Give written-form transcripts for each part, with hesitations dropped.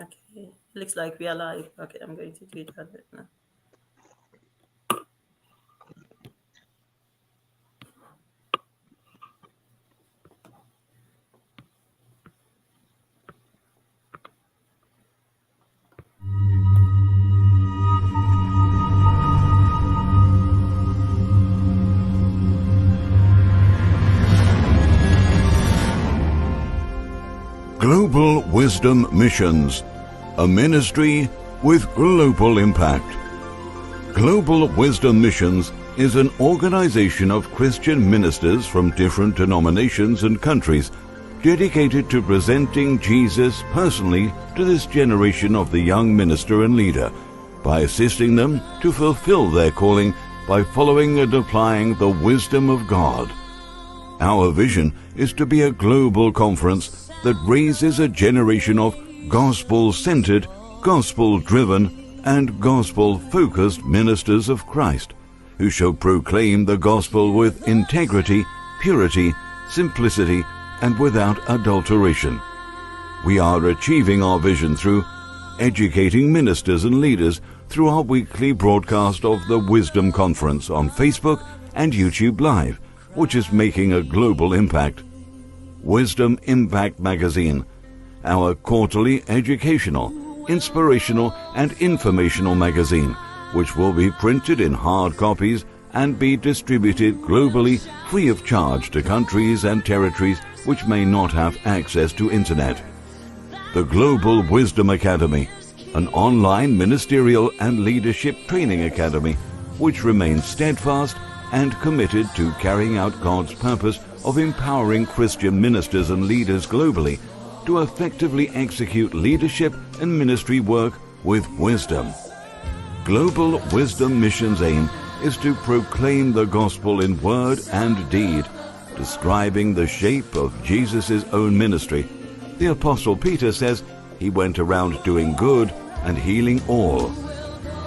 Okay, looks like we are live. Okay, I'm going to do that right now. Global Wisdom Missions, a ministry with global impact. Global Wisdom Missions is an organization of Christian ministers from different denominations and countries dedicated to presenting Jesus personally to this generation of the young minister and leader by assisting them to fulfill their calling by following and applying the wisdom of God. Our vision is to be a global conference that raises a generation of gospel-centered, gospel-driven, and gospel-focused ministers of Christ, who shall proclaim the gospel with integrity, purity, simplicity, and without adulteration. We are achieving our vision through educating ministers and leaders through our weekly broadcast of the Wisdom Conference on Facebook and YouTube Live, which is making a global impact. Wisdom Impact Magazine, our quarterly educational, inspirational, and informational magazine, which will be printed in hard copies and be distributed globally free of charge to countries and territories which may not have access to internet. The Global Wisdom Academy, an online ministerial and leadership training academy, which remains steadfast and committed to carrying out God's purpose of empowering Christian ministers and leaders globally to effectively execute leadership and ministry work with wisdom. Global Wisdom Missions' aim is to proclaim the gospel in word and deed, describing the shape of Jesus' own ministry. The Apostle Peter says he went around doing good and healing all.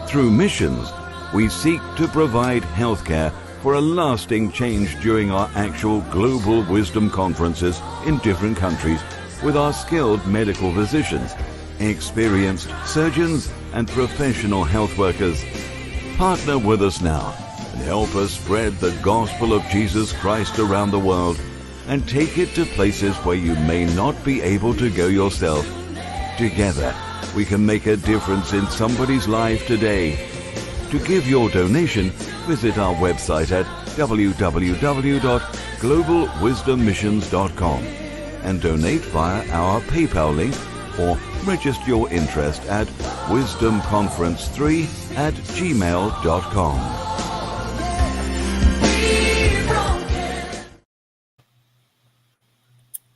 Through missions, we seek to provide health care for a lasting change during our actual Global Wisdom Conferences in different countries with our skilled medical physicians, experienced surgeons, and professional health workers. Partner with us now and help us spread the gospel of Jesus Christ around the world and take it to places where you may not be able to go yourself. Together, we can make a difference in somebody's life today. To give your donation, visit our website at www.globalwisdommissions.com and donate via our PayPal link or register your interest at wisdomconference3@gmail.com.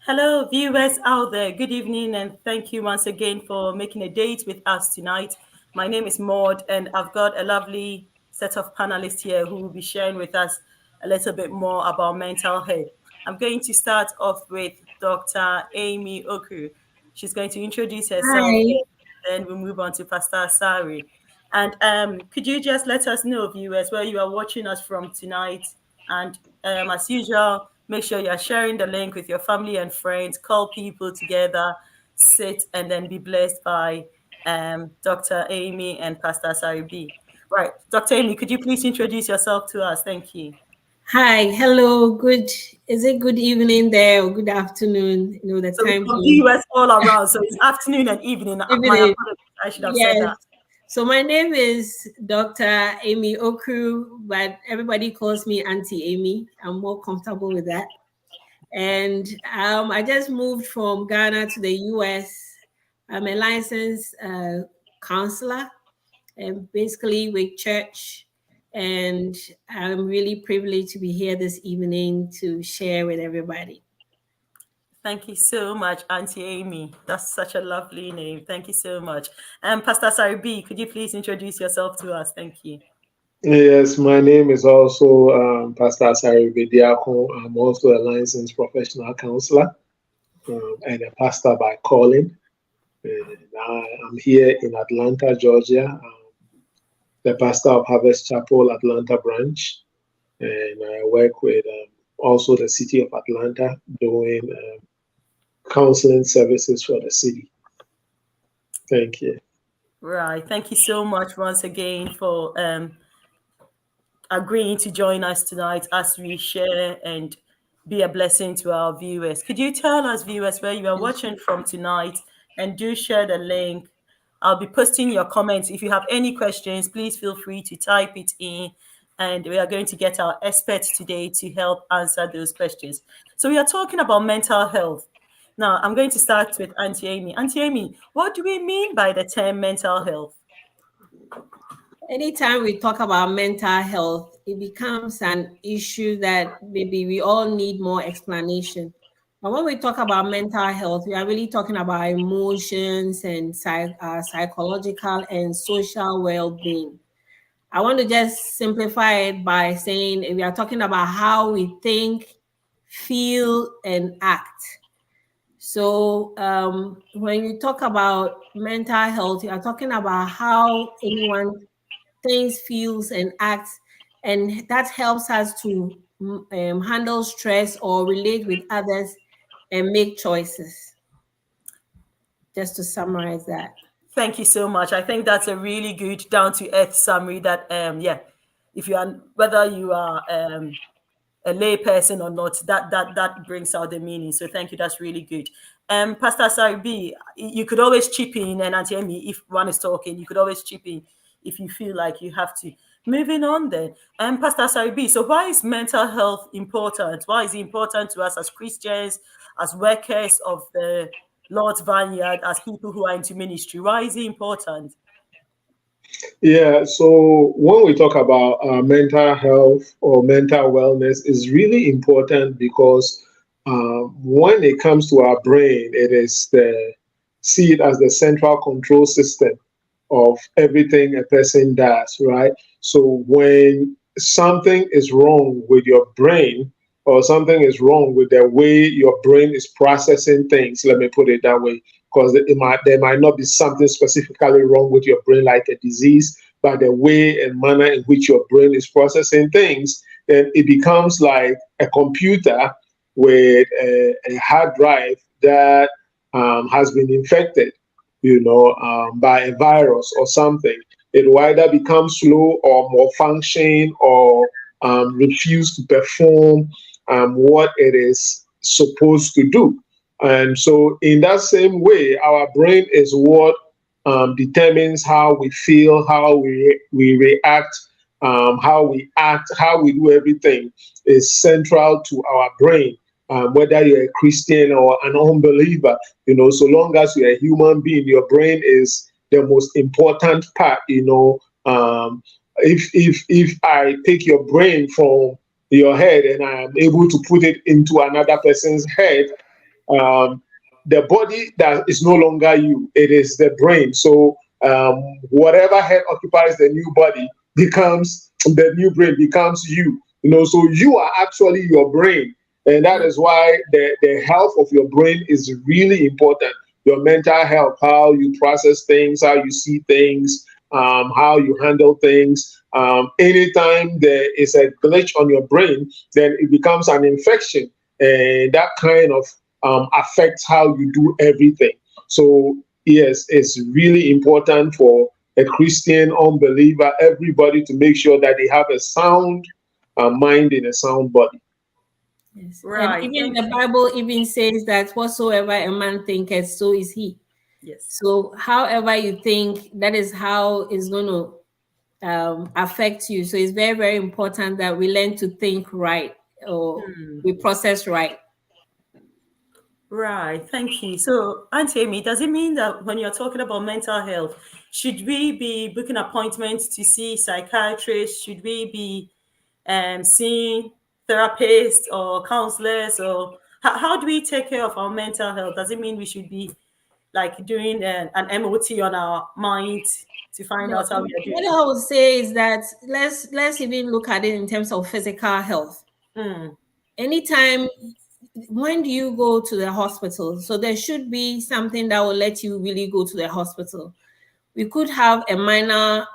Hello, viewers out there. Good evening, and thank you once again for making a date with us tonight. My name is Maud, and I've got a lovely set of panelists here who will be sharing with us a little bit more about mental health. I'm going to start off with Dr. Amy Oku. She's going to introduce herself, Hi. then we'll move on to Pastor Sari. And could you just let us know, viewers, where you are watching us from tonight? And as usual, make sure you are sharing the link with your family and friends. Call people together, sit, and then be blessed by Dr. Amy and Pastor Sari B. Right, Dr. Amy, could you please introduce yourself to us? Thank you. Hi. Hello. Is it good evening there or good afternoon? You know, the So we've time got zone. viewers all around. So it's afternoon and evening. My Evening. apologies, I should have said Yes. that. So my name is Dr. Amy Oku, but everybody calls me Auntie Amy. I'm more comfortable with that. And I just moved from Ghana to the US. I'm a licensed counselor, and basically with church. And I'm really privileged to be here this evening to share with everybody. Thank you so much, Auntie Amy. That's such a lovely name. Thank you so much. Pastor Sari B, could you please introduce yourself to us? Thank you. Yes, my name is also Pastor Sari Bediako. I'm also a licensed professional counselor and a pastor by calling. I'm here in Atlanta, Georgia. The pastor of Harvest Chapel, Atlanta branch. And I work with also the city of Atlanta doing counseling services for the city. Thank you. Right. Thank you so much once again for agreeing to join us tonight as we share and be a blessing to our viewers. Could you tell us, viewers, where you are watching from tonight, and do share the link? I'll be posting your comments. If you have any questions, please feel free to type it in, and we are going to get our experts today to help answer those questions. So we are talking about mental health. Now, I'm going to start with Auntie Amy. Auntie Amy, what do we mean by the term mental health? Anytime we talk about mental health, it becomes an issue that maybe we all need more explanation. But when we talk about mental health, we are really talking about emotions and psychological and social well-being. I want to just simplify it by saying we are talking about how we think, feel, and act. So when you talk about mental health, you are talking about how anyone thinks, feels, and acts, and that helps us to handle stress or relate with others and make choices. Just to summarize that. Thank you so much. I think that's a really good down to earth summary that yeah, if you are, whether you are a lay person or not, that brings out the meaning. So thank you. That's really good. Pastor Saribi, you could always chip in, and Auntie Amy, if one is talking, you could always chip in if you feel like you have to. Moving on then, Pastor Saribi, so why is mental health important? Why is it important to us as Christians, as workers of the Lord's Vineyard, as people who are into ministry? Why is it important? Yeah, so when we talk about mental health or mental wellness, is really important because when it comes to our brain, it is see it as the central control system of everything a person does, right? So when something is wrong with your brain, or something is wrong with the way your brain is processing things, let me put it that way, because there might not be something specifically wrong with your brain like a disease, but the way and manner in which your brain is processing things, then it becomes like a computer with a hard drive that has been infected, by a virus or something. It will either become slow or malfunction or refuse to perform what it is supposed to do. And so, in that same way, our brain is what determines how we feel, how we react, how we act, how we do everything is central to our brain. Whether you're a Christian or an unbeliever, so long as you're a human being, your brain is the most important part. If I take your brain from your head and I am able to put it into another person's head, um, the body that is no longer you, it is the brain. So whatever head occupies the new body becomes the new brain, becomes you. So you are actually your brain. And that is why the health of your brain is really important. Your mental health, how you process things, how you see things, how you handle things. Anytime there is a glitch on your brain, then it becomes an infection. And that kind of affects how you do everything. So, yes, it's really important for a Christian, unbeliever, everybody to make sure that they have a sound mind in a sound body. Yes. Right. And even the Bible even says that whatsoever a man thinketh, so is he. Yes. So however you think, that is how it's going to affect you. So it's very, very important that we learn to think right, or we process right. Right, thank you. So, Auntie Amy, does it mean that when you're talking about mental health, should we be booking appointments to see psychiatrists? Should we be seeing therapists or counselors? Or how do we take care of our mental health? Does it mean we should be like doing an MOT on our mind to find No, out how we are what doing? I would say is that let's even look at it in terms of physical health. Anytime, when do you go to the hospital? So there should be something that will let you really go to the hospital. We could have a minor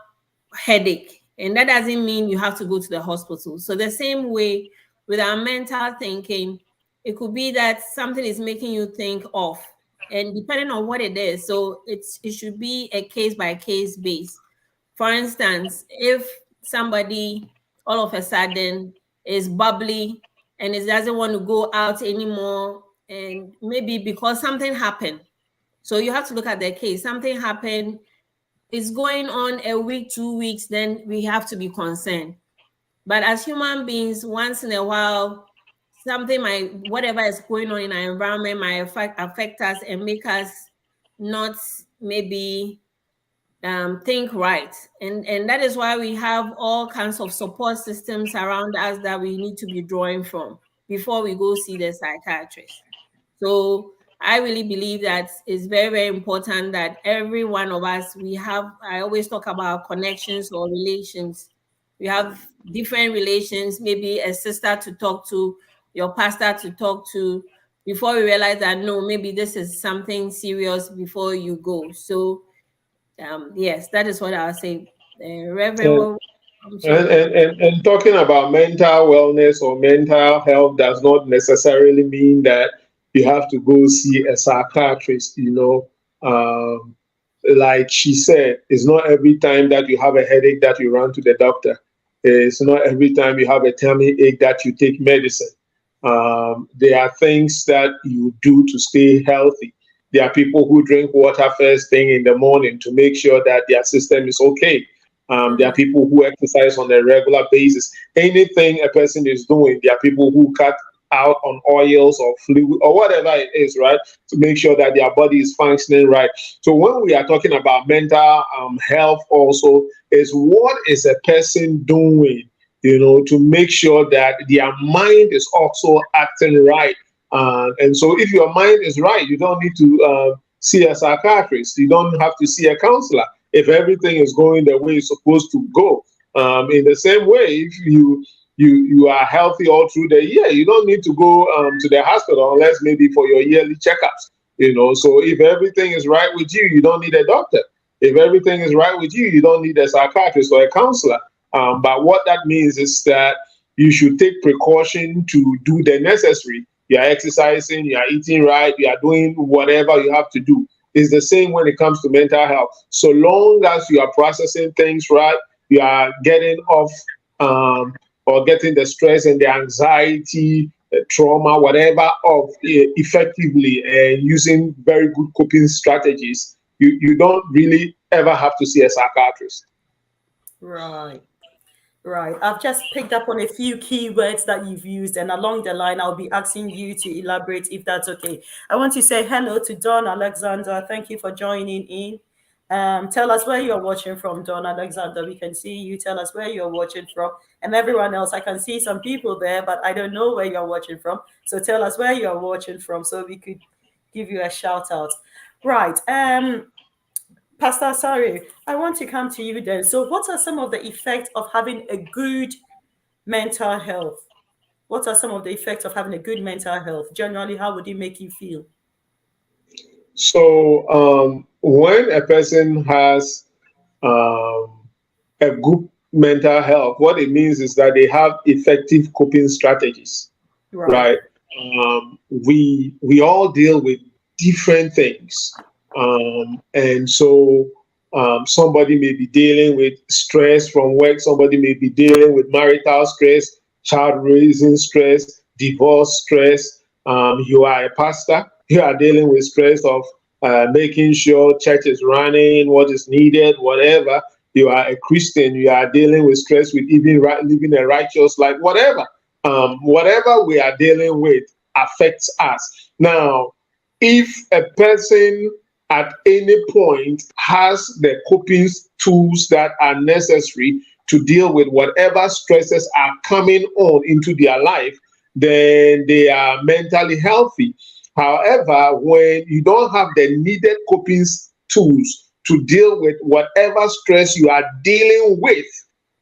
headache, and that doesn't mean you have to go to the hospital. So the same way with our mental thinking, it could be that something is making you think off. and depending on what it is, so it should be a case by case base. For instance, if somebody all of a sudden is bubbly and it doesn't want to go out anymore, and maybe because something happened, so you have to look at the case. Something happened, it's going on a week, 2 weeks, then we have to be concerned. But as human beings, once in a while, something might, whatever is going on in our environment might affect us and make us not maybe think right. And that is why we have all kinds of support systems around us that we need to be drawing from before we go see the psychiatrist. So I really believe that it's very, very important that every one of us, we have, I always talk about connections or relations. We have different relations, maybe a sister to talk to, your pastor to talk to, before we realize that, no, maybe this is something serious before you go. So yes, that is what I'll say. Reverend, And talking about mental wellness or mental health does not necessarily mean that you have to go see a psychiatrist, like she said, it's not every time that you have a headache that you run to the doctor. It's not every time you have a tummy ache that you take medicine. There are things that you do to stay healthy. There are people who drink water first thing in the morning to make sure that their system is okay. There are people who exercise on a regular basis. Anything a person is doing, there are people who cut out on oils or fluid or whatever it is, right, to make sure that their body is functioning right. So when we are talking about mental health also, is what is a person doing, to make sure that their mind is also acting right. And so if your mind is right, you don't need to see a psychiatrist. You don't have to see a counselor if everything is going the way it's supposed to go. In the same way, if you are healthy all through the year, you don't need to go to the hospital unless maybe for your yearly checkups. So if everything is right with you, you don't need a doctor. If everything is right with you, you don't need a psychiatrist or a counselor. But what that means is that you should take precaution to do the necessary. You are exercising, you are eating right, you are doing whatever you have to do. It's the same when it comes to mental health. So long as you are processing things right, you are getting off or getting the stress and the anxiety, trauma, whatever, off effectively and using very good coping strategies, you don't really ever have to see a psychiatrist. Right. Right. I've just picked up on a few key words that you've used, and along the line, I'll be asking you to elaborate if that's okay. I want to say hello to Don Alexander. Thank you for joining in. Tell us where you're watching from, Don Alexander. We can see you. Tell us where you're watching from. And everyone else, I can see some people there, but I don't know where you're watching from. So tell us where you're watching from so we could give you a shout out. Right. Pastor, sorry, I want to come to you then. So, what are some of the effects of having a good mental health? What are some of the effects of having a good mental health? Generally, how would it make you feel? So, when a person has a good mental health, what it means is that they have effective coping strategies, right? We all deal with different things. And so somebody may be dealing with stress from work, somebody may be dealing with marital stress, child raising stress, divorce stress. You are a pastor, you are dealing with stress of making sure church is running, what is needed, whatever. You are a Christian, you are dealing with stress with even living a righteous life, whatever. Whatever we are dealing with affects us. Now, if a person at any point has the coping tools that are necessary to deal with whatever stresses are coming on into their life, then they are mentally healthy. However, when you don't have the needed coping tools to deal with whatever stress you are dealing with,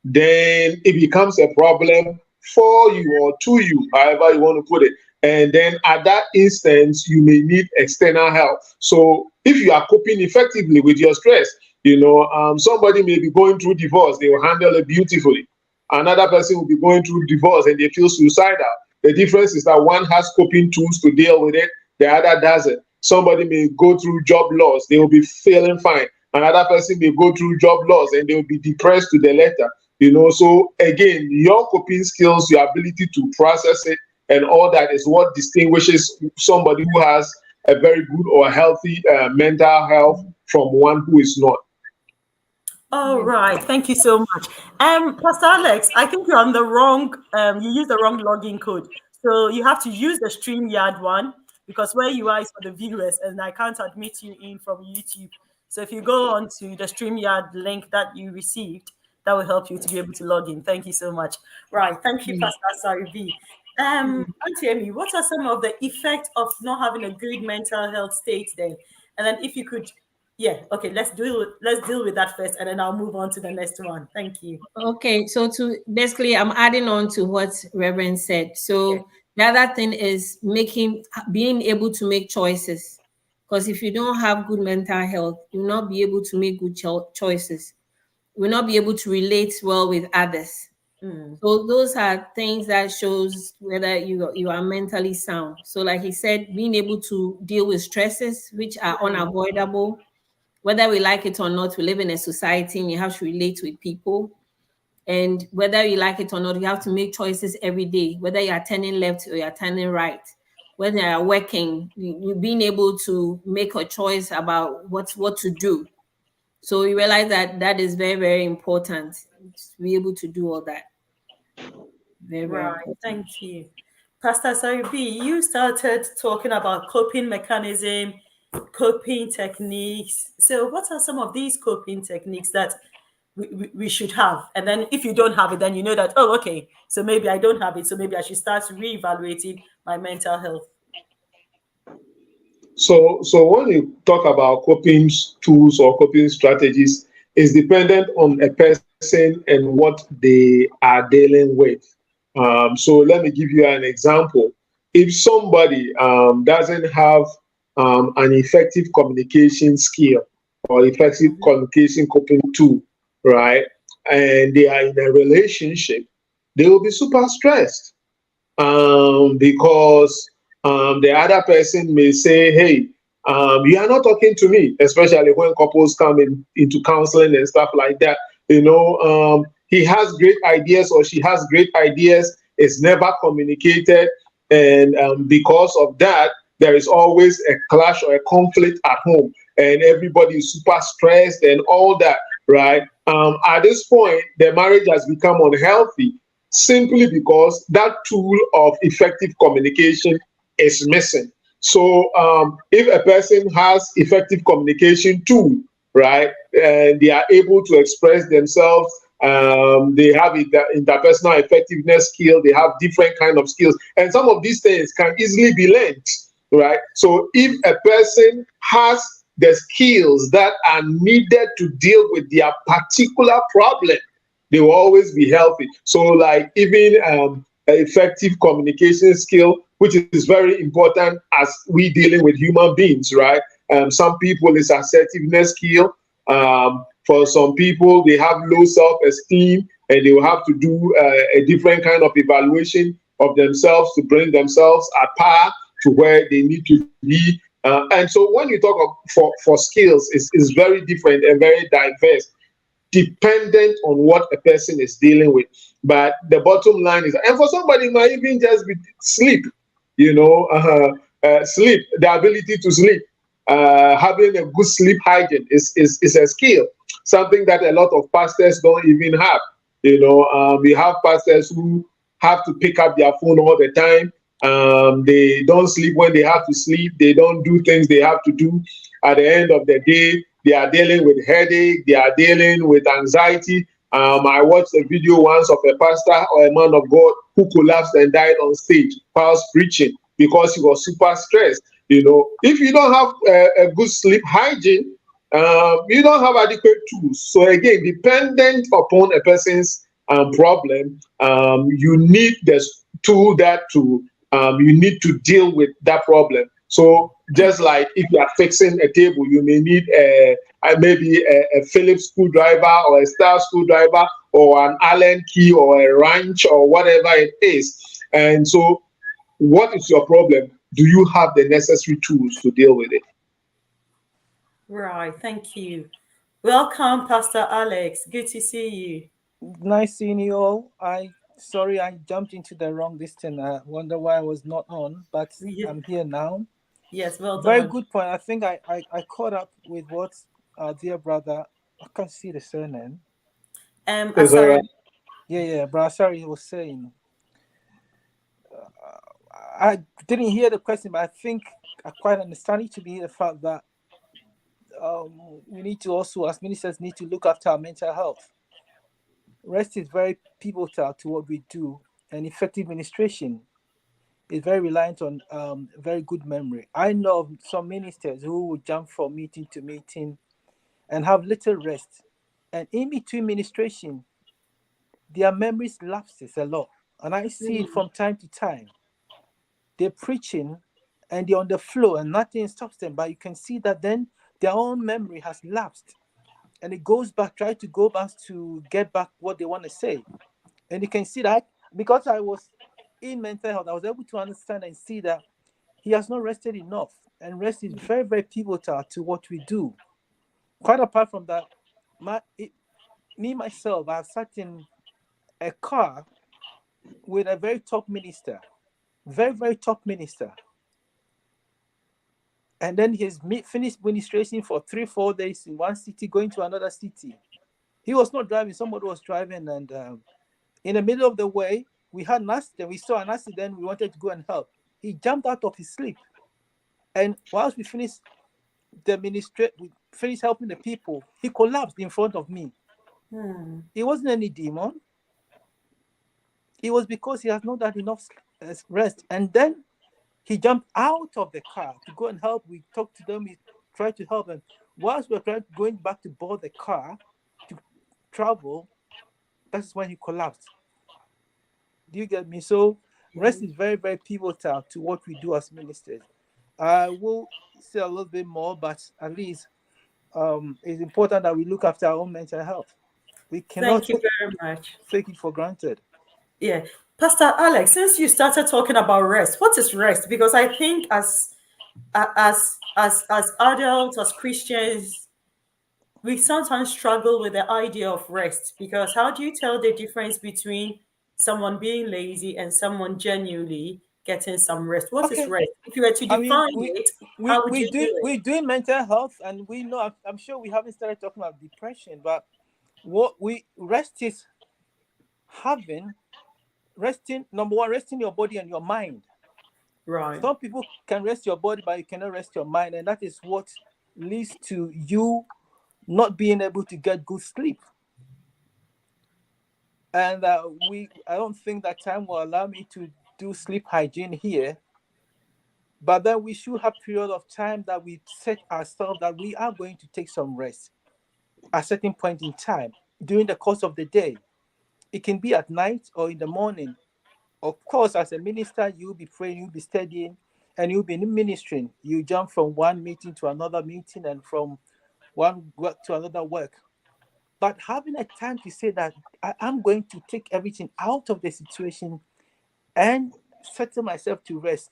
then it becomes a problem for you or to you, however you want to put it. And then at that instance, you may need external help. So if you are coping effectively with your stress, somebody may be going through divorce, they will handle it beautifully. Another person will be going through divorce and they feel suicidal. The difference is that one has coping tools to deal with it, the other doesn't. Somebody may go through job loss, they will be feeling fine. Another person may go through job loss and they will be depressed to the letter. So again, your coping skills, your ability to process it, and all that is what distinguishes somebody who has a very good or healthy mental health from one who is not. All right, thank you so much. Pastor Alex, I think you're on the wrong, you used the wrong login code. So you have to use the StreamYard one, because where you are is for the viewers and I can't admit you in from YouTube. So if you go on to the StreamYard link that you received, that will help you to be able to log in. Thank you so much. Right, thank you, Pastor Asari B. Auntie Amy, what are some of the effects of not having a good mental health state then? And then if you could, yeah, okay, let's deal with that first, and then I'll move on to the next one. Thank you. Okay, so basically, I'm adding on to what Reverend said. So the other thing is being able to make choices. Because if you don't have good mental health, you'll not be able to make good choices. You will not be able to relate well with others. So those are things that shows whether you are mentally sound. So like he said, being able to deal with stresses, which are unavoidable, whether we like it or not. We live in a society and you have to relate with people. And whether you like it or not, you have to make choices every day, whether you are turning left or you are turning right. When you are working, you being able to make a choice about what to do. So you realize that is very, very important to be able to do all that. Very, very Right, important. thank you. Pastor Saribi, you started talking about coping mechanism, coping techniques. So what are some of these coping techniques that we should have? And then if you don't have it, then you know that, oh, okay, so maybe I don't have it, so maybe I should start reevaluating my mental health. So when you talk about coping tools or coping strategies, it's dependent on a person and what they are dealing with. So let me give you an example. If somebody doesn't have an effective communication skill or effective communication coping tool, right, and they are in a relationship, they will be super stressed because the other person may say, hey, you are not talking to me, especially when couples come into counseling and stuff like that. He has great ideas or she has great ideas. It's never communicated. And because of that, there is always a clash or a conflict at home. And everybody is super stressed and all that, right? At this point, the marriage has become unhealthy simply because that tool of effective communication is missing. So if a person has effective communication tool, right, and they are able to express themselves, they have interpersonal effectiveness skill, they have different kind of skills, and some of these things can easily be learned, right? So if a person has the skills that are needed to deal with their particular problem, they will always be healthy. So like even effective communication skill, which is very important as we dealing with human beings, right? Some people it's assertiveness skill. For some people, they have low self-esteem and they will have to do a different kind of evaluation of themselves to bring themselves at par to where they need to be. And so when you talk for skills, it's very different and very diverse, dependent on what a person is dealing with. But the bottom line is, and for somebody it might even just be sleep, sleep, the ability to sleep. Having a good sleep hygiene is a skill, something that a lot of pastors don't even have. We have pastors who have to pick up their phone all the time. They don't sleep when they have to sleep. They don't do things they have to do. At the end of the day, they are dealing with headache. They are dealing with anxiety. I watched a video once of a pastor or a man of God who collapsed and died on stage whilst preaching because he was super stressed. If you don't have a good sleep hygiene, you don't have adequate tools. So again, dependent upon a person's problem, you need the tool you need to deal with that problem. So just like if you are fixing a table, you may need maybe a Phillips screwdriver or a star screwdriver or an Allen key or a wrench or whatever it is. And so what is your problem? do you have the necessary tools to deal with it? Right. Thank you. Welcome, Pastor Alex. Good to see you. Nice seeing you all. Sorry I jumped into the wrong distance. I wonder why I was not on, but I'm here now. Yes, well Very done. good point. I think I caught up with what our dear brother, I can't see the surname. Is that Sorry. right? Yeah, brother, sorry, he was saying. I didn't hear the question, but I think I quite understand it to be the fact that we need to also, as ministers, need to look after our mental health. Rest is very pivotal to what we do, and effective ministration is very reliant on very good memory. I know of some ministers who will jump from meeting to meeting and have little rest, and in between ministration, their memories lapses a lot, and I see it from time to time. They're preaching and they're on the flow and nothing stops them, but you can see that then their own memory has lapsed and it goes back, try to go back to get back what they want to say. And you can see that because I was in mental health, I was able to understand and see that he has not rested enough. And rest is very, very pivotal to what we do. Quite apart from that, me myself, I've sat in a car with a very top minister, very, very top minister. And then he's finished ministration for 3-4 days in one city, going to another city. He was not driving, somebody was driving, and in the middle of the way, we had an accident. We saw an accident, we wanted to go and help. He jumped out of his sleep. And whilst we finished we finished helping the people, he collapsed in front of me. It wasn't any demon. It was because he has not had enough rest. And then he jumped out of the car to go and help. We talked to them. We tried to help them. Whilst we were going back to board the car to travel, that's when he collapsed. Do you get me? So rest is very, very pivotal to what we do as ministers. I will say a little bit more, but at least it's important that we look after our own mental health. We cannot Thank you very much. take it for granted. Yeah. Pastor Alex, since you started talking about rest, what is rest? Because I think as adults, as Christians, we sometimes struggle with the idea of rest, because how do you tell the difference between someone being lazy and someone genuinely getting some rest? What is Okay. rest? If you were to I mean, define it, how would you do it? we're doing mental health, and we know. I'm sure we haven't started talking about depression, but what we rest is resting. Number one, resting your body and your mind. Right. Some people can rest your body, but you cannot rest your mind, and that is what leads to you not being able to get good sleep. And I don't think that time will allow me to do sleep hygiene here. But then we should have period of time that we set ourselves that we are going to take some rest at a certain point in time during the course of the day. It can be at night or in the morning. Of course, as a minister, you'll be praying, you'll be studying, and you'll be ministering. You jump from one meeting to another meeting and from one work to another work. But having a time to say that I'm going to take everything out of the situation and settle myself to rest.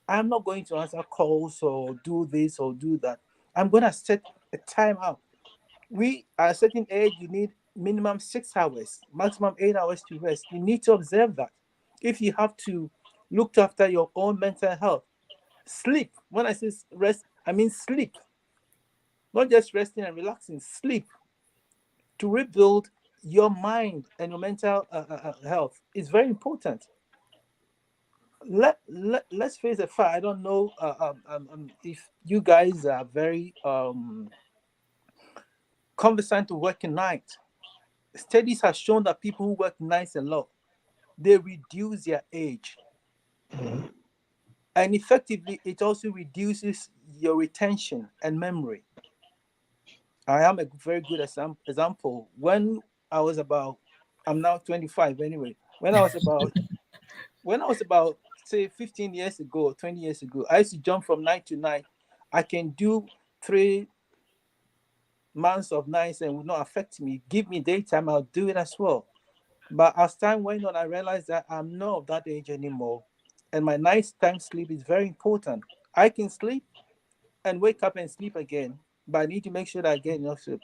I'm not going to answer calls or do this or do that. I'm going to set a time out. We at a certain age, you need minimum 6 hours, maximum 8 hours to rest. You need to observe that. If you have to look after your own mental health, sleep. When I say rest, I mean sleep. Not just resting and relaxing, sleep. To rebuild your mind and your mental health is very important. Let's face the fact. I don't know if you guys are very conversant to working night. Studies have shown that people who work nights a lot, they reduce their age. And effectively, it also reduces your retention and memory. I am a very good example. When I was about, I'm now 25 anyway. When I was about, say, 15 years ago or 20 years ago, I used to jump from night to night. I can do 3 months of nights and it would not affect me. Give me daytime, I'll do it as well. But as time went on, I realized that I'm not of that age anymore. And my nighttime sleep is very important. I can sleep and wake up and sleep again, but I need to make sure that I get enough sleep.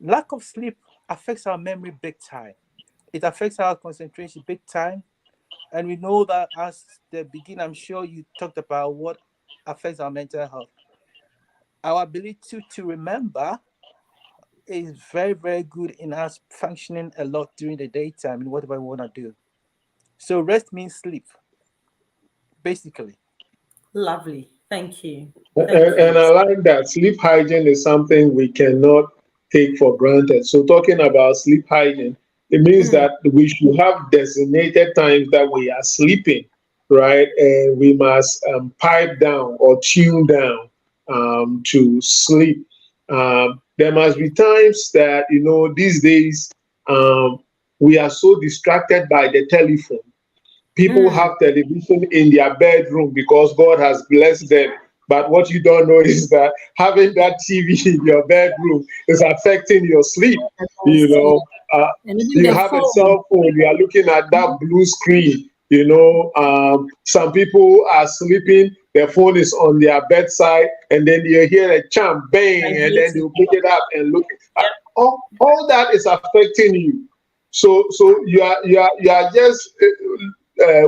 Lack of sleep affects our memory big time. It affects our concentration big time. And we know that as the beginning, I'm sure you talked about what affects our mental health. Our ability to remember is very, very good in us functioning a lot during the daytime in whatever we want to do. So rest means sleep, basically. Lovely. Thank you. Thank And you. I like that. Sleep hygiene is something we cannot take for granted. So, talking about sleep hygiene, it means Mm, that we should have designated times that we are sleeping, right? And we must pipe down or tune down to sleep. There must be times that, these days we are so distracted by the telephone. People mm, have television in their bedroom because God has blessed them. But what you don't know is that having that TV in your bedroom is affecting your sleep. You Sleep. know, uh, And even you the have a phone. cell phone, you are looking at that blue screen. Some people are sleeping, their phone is on their bedside, and then you hear a chime bang, and then vibrating. they'll pick it up and look. Yep. All that is affecting you. So you are just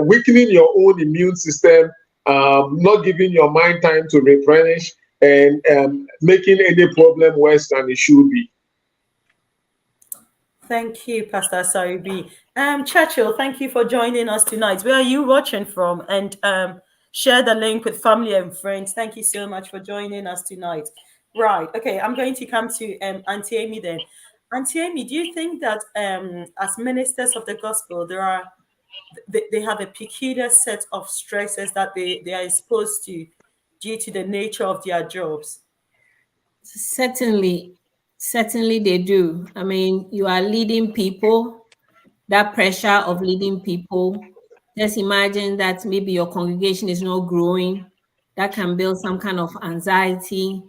weakening your own immune system, not giving your mind time to replenish, and making any problem worse than it should be. Thank you, Pastor Saribi. Churchill, thank you for joining us tonight. Where are you watching from? And share the link with family and friends. Thank you so much for joining us tonight. Right. Okay. I'm going to come to Auntie Amy then. Auntie Amy, do you think that as ministers of the gospel, they have a peculiar set of stresses that they are exposed to due to the nature of their jobs? Certainly, certainly they do. I mean, you are leading people, that pressure of leading people. Just imagine that maybe your congregation is not growing. That can build some kind of anxiety.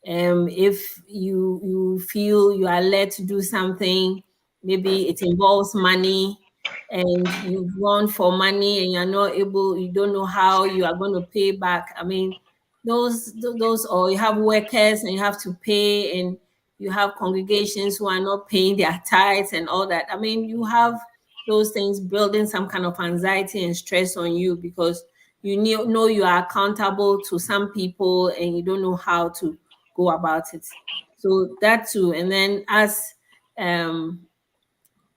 If you feel you are led to do something, maybe it involves money, and you've gone for money and you're not able, you don't know how you are going to pay back. I mean, those, or you have workers and you have to pay, and you have congregations who are not paying their tithes and all that. I mean, you have those things building some kind of anxiety and stress on you because know you are accountable to some people and you don't know how to go about it. So that too. And then as um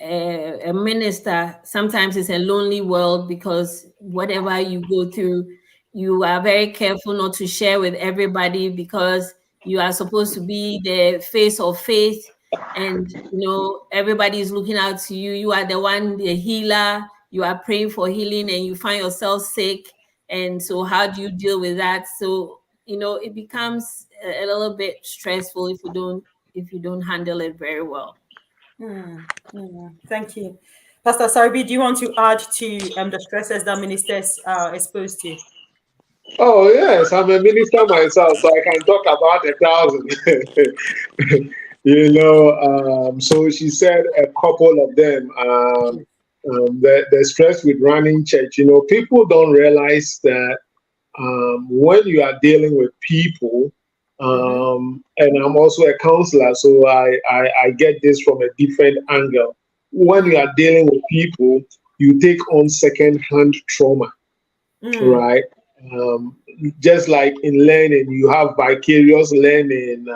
a minister, sometimes it's a lonely world because whatever you go through, you are very careful not to share with everybody because you are supposed to be the face of faith, and everybody is looking out to you. You are the one, the healer. You are praying for healing and you find yourself sick. And so how do you deal with that? So it becomes a little bit stressful if you don't handle it very well. Thank you. Pastor Sarbi, do you want to add to the stresses that ministers are exposed to? Oh yes, I'm a minister myself, so I can talk about 1,000. So she said a couple of them. The stress with running church. People don't realize that when you are dealing with people, Mm-hmm. and I'm also a counselor, so I get this from a different angle. When you Mm, are dealing with people, you take on second-hand trauma, mm, right? Um, just like in learning, you have vicarious learning,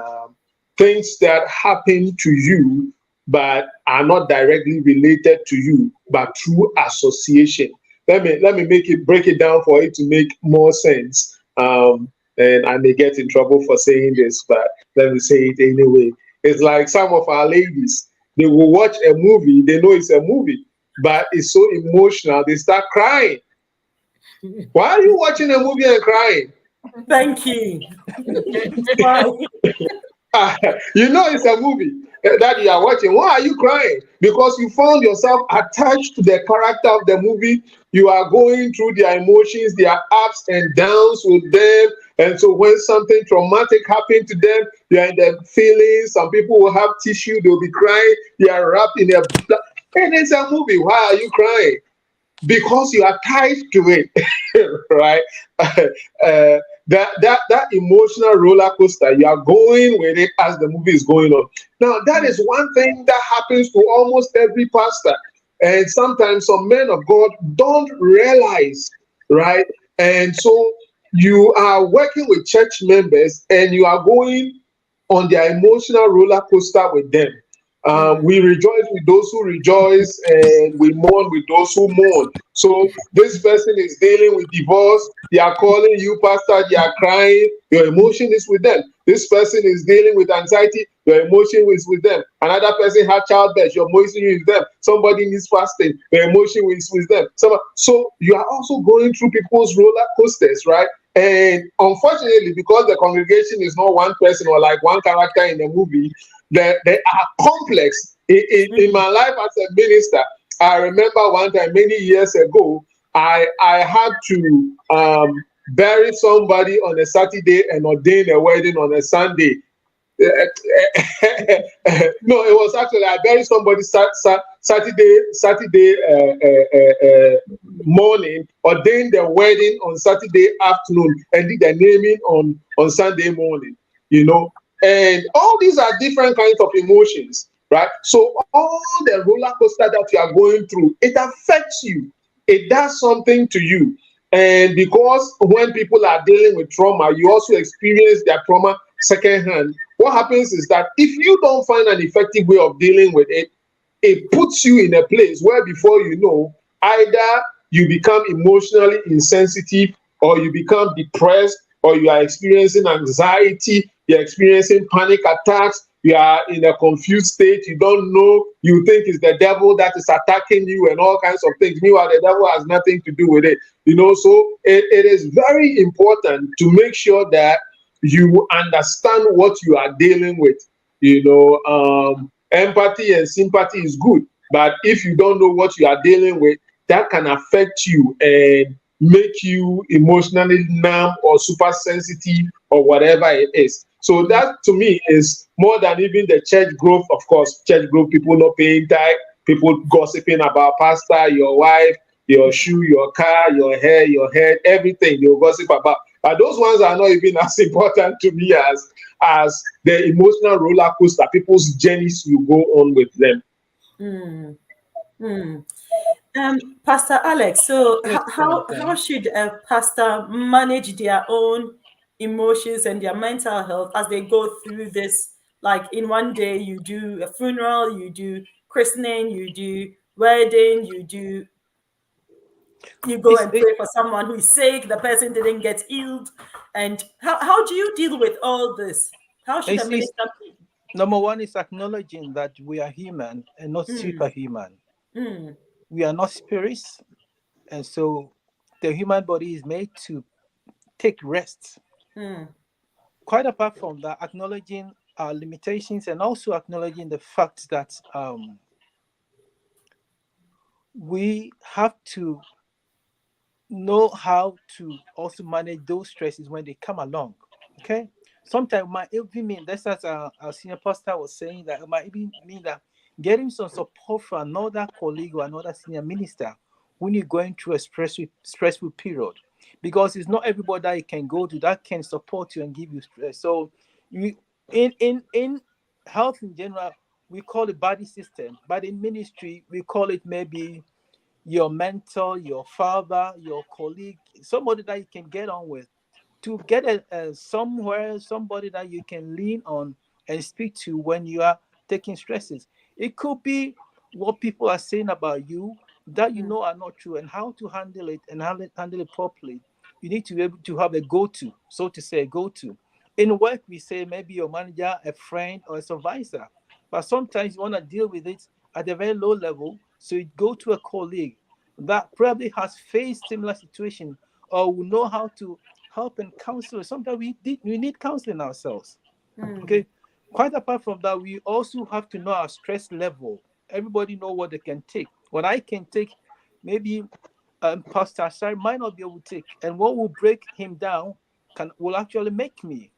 things that happen to you but are not directly related to you, but through association. Let me break it down for it to make more sense. And I may get in trouble for saying this, but let me say it anyway. It's like some of our ladies, they will watch a movie, they know it's a movie, but it's so emotional, they start crying. Why are you watching a movie and crying? thank you. Why? You know it's a movie that you are watching. Why are you crying? Because you found yourself attached to the character of the movie. You are going through their emotions, their ups and downs with them. And so when something traumatic happened to them, they are in their feelings. Some people will have tissue, they'll be crying. They are wrapped in their. And it's a movie. Why are you crying? because you are tied to it, right? That emotional roller coaster, you are going with it as the movie is going on. Now, that is one thing that happens to almost every pastor, and sometimes some men of God don't realize, right? And so you are working with church members, and you are going on their emotional roller coaster with them. We rejoice with those who rejoice, and we mourn with those who mourn. So this person is dealing with divorce. They are calling you, pastor. They are crying. Your emotion is with them. This person is dealing with anxiety. Your emotion is with them. Another person had childbirth. Your emotion is with them. Somebody needs fasting. Your emotion is with them. So you are also going through people's roller coasters, right? And unfortunately, because the congregation is not one person or like one character in the movie, they are complex. In my life as a minister, I remember one time many years ago, I had to bury somebody on a Saturday and ordain a wedding on a Sunday. No, it was actually I buried somebody Saturday morning, ordained the wedding on Saturday afternoon, and did the naming on Sunday morning. You know, and all these are different kinds of emotions, right? So all the roller coaster that you are going through, it affects you. It does something to you. And because when people are dealing with trauma, you also experience their trauma secondhand. What happens is that if you don't find an effective way of dealing with it, it puts you in a place where before you know, either you become emotionally insensitive, or you become depressed, or you are experiencing anxiety, you're experiencing panic attacks, you are in a confused state, you don't know, you think it's the devil that is attacking you and all kinds of things. Meanwhile, the devil has nothing to do with it. You know, so it is very important to make sure that you understand what you are dealing with. You know, empathy and sympathy is good, but if you don't know what you are dealing with, that can affect you and make you emotionally numb or super sensitive or whatever it is. So that to me is more than even the church growth. Of course, church growth, people not paying tithe, people gossiping about pastor, your wife, your shoe, your car, your hair, your head, everything you gossip about. But those ones are not even as important to me as the emotional roller coaster, people's journeys you go on with them. Pastor Alex, so Yes, how should a pastor manage their own emotions and their mental health as they go through this? Like in one day, you do a funeral, you do christening, you do wedding, you go it's and it, pray for someone who is sick, the person didn't get healed. And how do you deal with all this? How should a it's minister? number one is acknowledging that we are human and not Mm, superhuman. mm, We are not spirits, and so the human body is made to take rest. mm, Quite apart from that, acknowledging our limitations and also acknowledging the fact that we have to know how to also manage those stresses when they come along. Okay, sometimes might even mean that's as our senior pastor was saying, that it might even mean that getting some support from another colleague or another senior minister when you're going through a stressful period, because it's not everybody that you can go to that can support you and give you stress. So you in health in general, we call it body system, but in ministry we call it maybe your mentor, your father, your colleague, somebody that you can get on with, to get somewhere, somebody that you can lean on and speak to when you are taking stresses. It could be what people are saying about you that you mm, know are not true, and how to handle it and handle it properly. You need to be able to have a go-to, so to say, a go-to. In work, we say maybe your manager, a friend, or a supervisor. But sometimes you want to deal with it at a very low level, so you go to a colleague that probably has faced similar situation or will know how to help and counsel. Sometimes we need counseling ourselves. mm, Okay. Quite apart from that, we also have to know our stress level. Everybody know what they can take. What I can take, maybe Pastor Asari might not be able to take, and what will break him down will actually make me.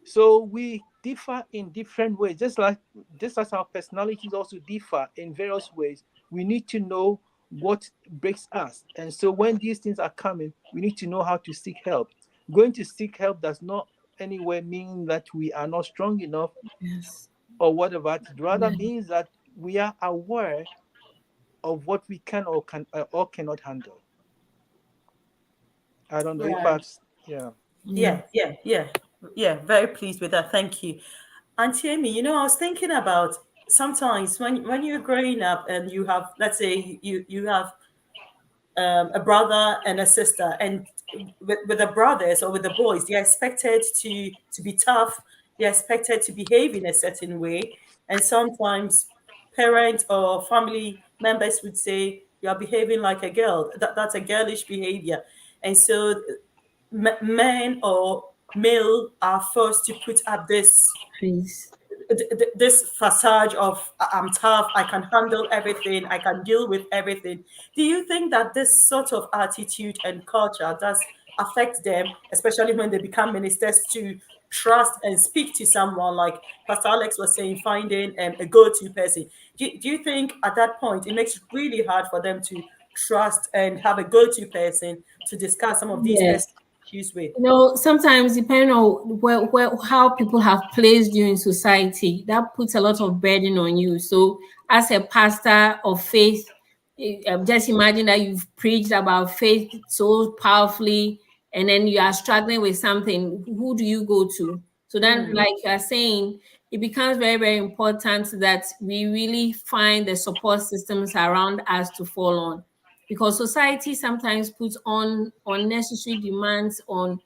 So we differ in different ways, just as our personalities also differ in various ways. We need to know what breaks us. And so when these things are coming, we need to know how to seek help. Going to seek help does not anywhere mean that we are not strong enough Yes. or whatever. It rather Yeah. means that we are aware of what we can or cannot handle. I don't know if Right. I've yeah. Yeah. Yeah. Very pleased with that. Thank you. Auntie Amy, I was thinking about sometimes when you're growing up and you have, let's say, you have a brother and a sister, and with the brothers or with the boys, they're expected to be tough, they're expected to behave in a certain way, and sometimes parents or family members would say you're behaving like a girl, that's a girlish behavior. And so men or male are forced to put up Please. this facade of I'm tough, I can handle everything, I can deal with everything. Do you think that this sort of attitude and culture does affect them, especially when they become ministers, to trust and speak to someone like Pastor Alex was saying, finding a go-to person? Do you think at that point it makes it really hard for them to trust and have a go-to person to discuss some of these Yes. personal issues with? Sometimes depending on how people have placed you in society, that puts a lot of burden on you. So, as a pastor of faith, just imagine that you've preached about faith so powerfully, and then you are struggling with something. Who do you go to? So then, Mm, like you are saying, it becomes very, very important that we really find the support systems around us to fall on, because society sometimes puts on unnecessary demands on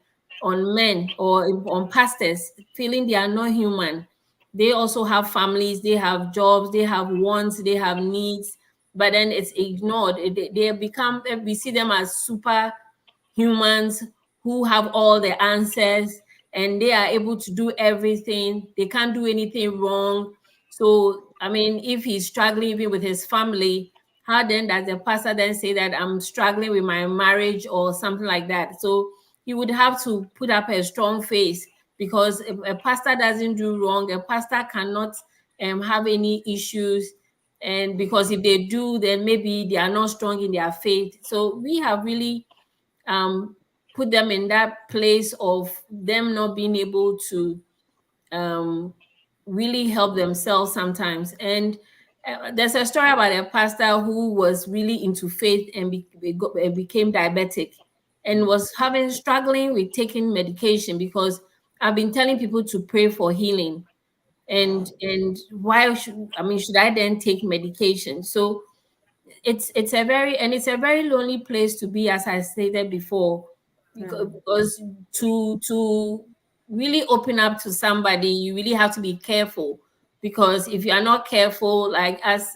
men or on pastors, feeling they are not human. They also have families, they have jobs, they have wants, they have needs, but then it's ignored. They become, we see them as super humans who have all the answers, and they are able to do everything. They can't do anything wrong. So, I mean, if he's struggling even with his family, how then does the pastor then say that I'm struggling with my marriage or something like that? So you would have to put up a strong face, because if a pastor doesn't do wrong, a pastor cannot have any issues. And because if they do, then maybe they are not strong in their faith. So we have really um, put them in that place of them not being able to um, really help themselves sometimes. And there's a story about a pastor who was really into faith and became diabetic and was having struggling with taking medication, because I've been telling people to pray for healing. And why should I then take medication? So it's a very lonely place to be, as I stated before, mm, because to really open up to somebody, you really have to be careful, because if you are not careful, like as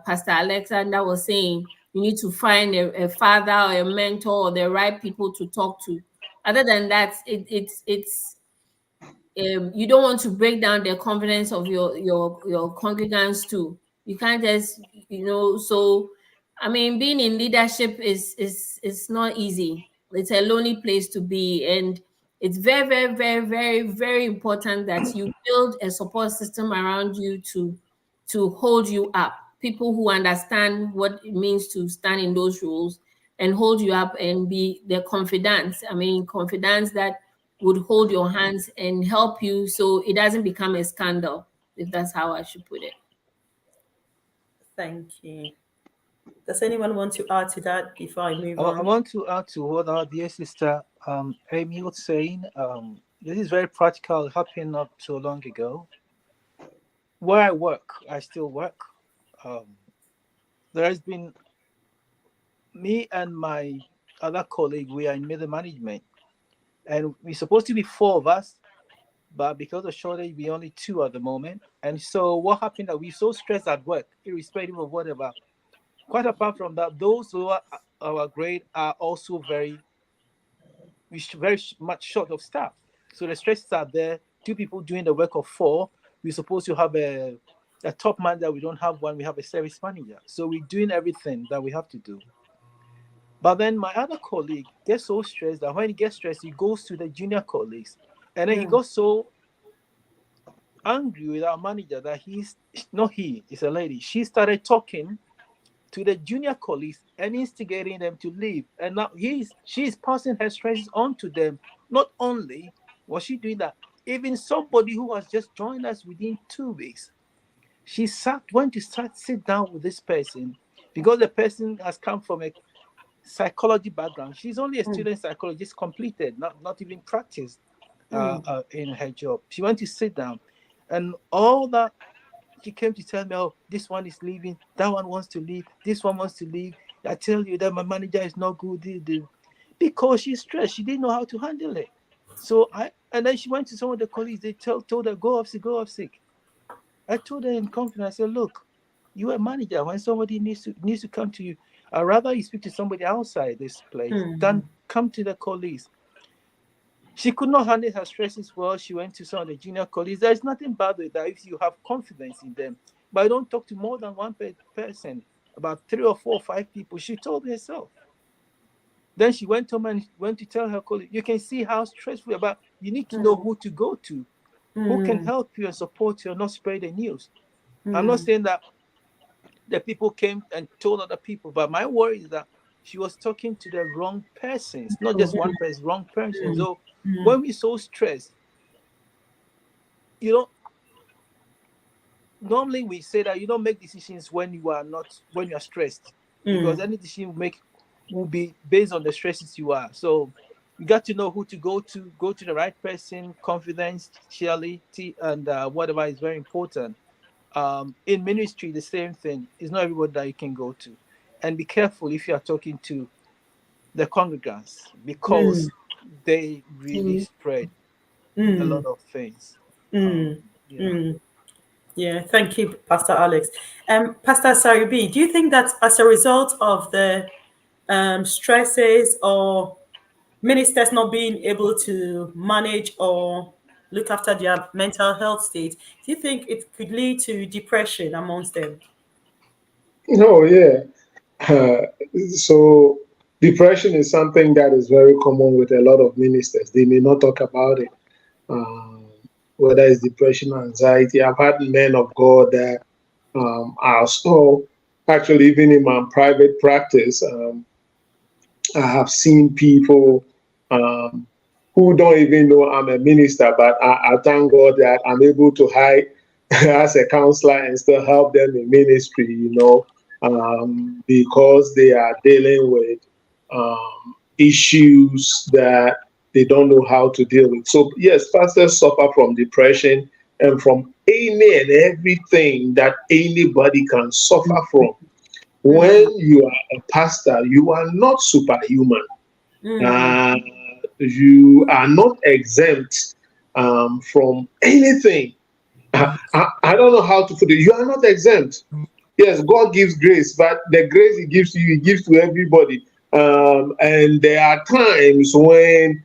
Pastor Alexander was saying, you need to find a father or a mentor or the right people to talk to. Other than that, it's you don't want to break down the confidence of your congregants too. You can't just so I mean, being in leadership is not easy. It's a lonely place to be, and it's very, very, very, very, very important that you build a support system around you to hold you up. People who understand what it means to stand in those roles and hold you up and be the confidants. I mean, confidants that would hold your hands and help you so it doesn't become a scandal, if that's how I should put it. thank you. Does anyone want to add to that before I move I on? want to add to what our dear sister Amy was saying. This is very practical. It happened not so long ago. Where I work, I still work. Um, there has been me and my other colleague. We are in middle management, and we're supposed to be four of us, but because of shortage, we only two at the moment. And so what happened that we're so stressed at work, irrespective of whatever. Quite apart from that, those who are our grade are also much short of staff. So the stresses are there. Two people doing the work of four. We're supposed to have a top manager. We don't have one. We have a service manager. So we're doing everything that we have to do. But then my other colleague gets so stressed that when he gets stressed, he goes to the junior colleagues. And then he Mm, got so angry with our manager that it's a lady. She started talking to the junior colleagues and instigating them to leave. And now she's passing her stresses on to them. Not only was she doing that, even somebody who has just joined us within 2 weeks, she went to sit down with this person because the person has come from a psychology background. She's only a student psychologist completed, not even practiced in her job. She went to sit down, and all that she came to tell me, oh, this one is leaving, that one wants to leave, this one wants to leave. I tell you that my manager is not good. Because she's stressed, she didn't know how to handle it. So and then she went to some of the colleagues, they told her, go off sick. I told her in confidence, I said, look, you're a manager. When somebody needs to come to you, I'd rather you speak to somebody outside this place than come to the colleagues. She could not handle her stresses well. She went to some of the junior colleagues. There's nothing bad with that if you have confidence in them. But I don't talk to more than one person, about 3 or 4 or 5 people. She told herself. Then she went home and went to tell her colleague, you can see how stressful, but you need to know who to go to, who can help you and support you and not spread the news. I'm not saying that the people came and told other people, but my worry is that she was talking to the wrong persons, not just one person, wrong person. So when we're so stressed, normally we say that you don't make decisions when you are stressed, because any decision you make will be based on the stresses you are. So you got to know who to go to the right person, confidentiality, and whatever is very important. In ministry, the same thing. It's not everybody that you can go to. And be careful if you are talking to the congregants, because they really spread a lot of things. Yeah, thank you, Pastor Alex. Pastor Saribi, do you think that as a result of the stresses or ministers not being able to manage or look after their mental health state, do you think it could lead to depression amongst them? No, yeah. So depression is something that is very common with a lot of ministers. They may not talk about it, whether it's depression or anxiety. I've had men of God that are so, actually, even in my private practice, I have seen people who don't even know I'm a minister, but I thank God that I'm able to hide as a counselor and still help them in ministry, because they are dealing with issues that they don't know how to deal with. So yes, pastors suffer from depression and from any and everything that anybody can suffer from. When you are a pastor, you are not superhuman. You are not exempt from anything. I don't know how to put it. You are not exempt. Yes, God gives grace, but the grace He gives to you, He gives to everybody. And there are times when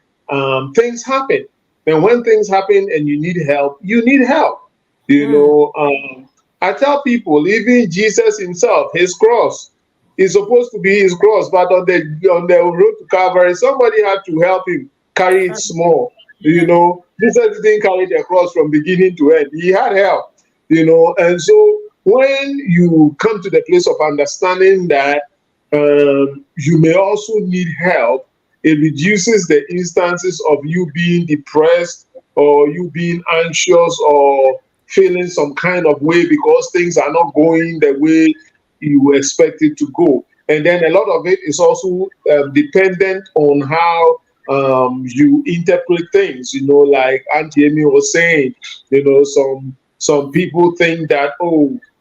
things happen. And when things happen and you need help, you need help. I tell people, even Jesus Himself, His cross is supposed to be His cross, but on the road to Calvary, somebody had to help Him carry it small. Jesus didn't carry the cross from beginning to end. He had help. And so when you come to the place of understanding that you may also need help, it reduces the instances of you being depressed or you being anxious or feeling some kind of way because things are not going the way you expect it to go. And then a lot of it is also dependent on how you interpret things, like Auntie Amy was saying, some people think that,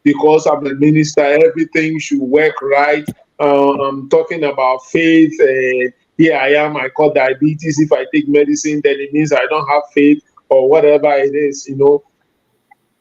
because I'm a minister, everything should work right. I'm talking about faith. Here I am, I caught diabetes. If I take medicine, then it means I don't have faith or whatever it is,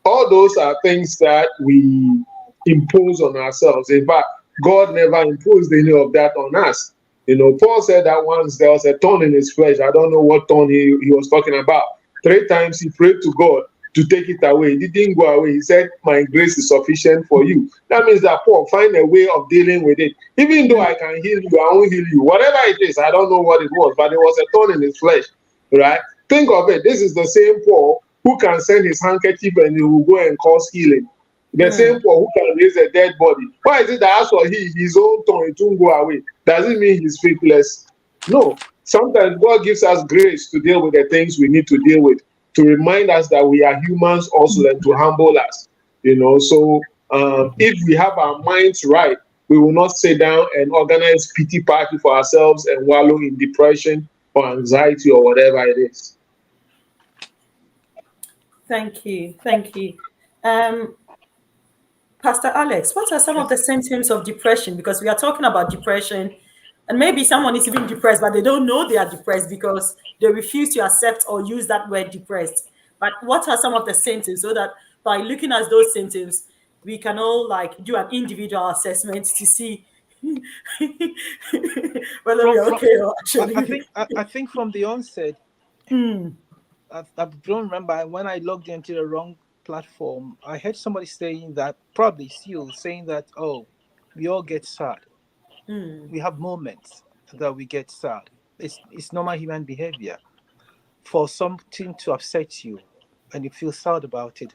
All those are things that we impose on ourselves. In fact, God never imposed any of that on us. Paul said that once there was a thorn in his flesh. I don't know what thorn he was talking about. 3 times he prayed to God to take it away. It didn't go away. He said, my grace is sufficient for you. That means that Paul find a way of dealing with it. Even though I can heal you, I won't heal you. Whatever it is, I don't know what it was, but it was a thorn in his flesh, right? Think of it. This is the same Paul who can send his handkerchief and he will go and cause healing. The same Paul who can raise a dead body. Why is it that as for his own tongue, it won't go away? Does it mean he's faithless? No. Sometimes God gives us grace to deal with the things we need to deal with, to remind us that we are humans also, and to humble us. So if we have our minds right, we will not sit down and organize pity party for ourselves and wallow in depression or anxiety or whatever it is. Thank you. Thank you. Pastor Alex, what are some of the symptoms of depression? Because we are talking about depression, and maybe someone is even depressed, but they don't know they are depressed because they refuse to accept or use that word depressed. But what are some of the symptoms, so that by looking at those symptoms, we can all do an individual assessment to see whether we're okay or actually. I think from the onset, I don't remember when I logged into the wrong platform. I heard somebody saying that, probably still saying that, oh, we all get sad. We have moments that we get sad. It's normal human behavior for something to upset you and you feel sad about it.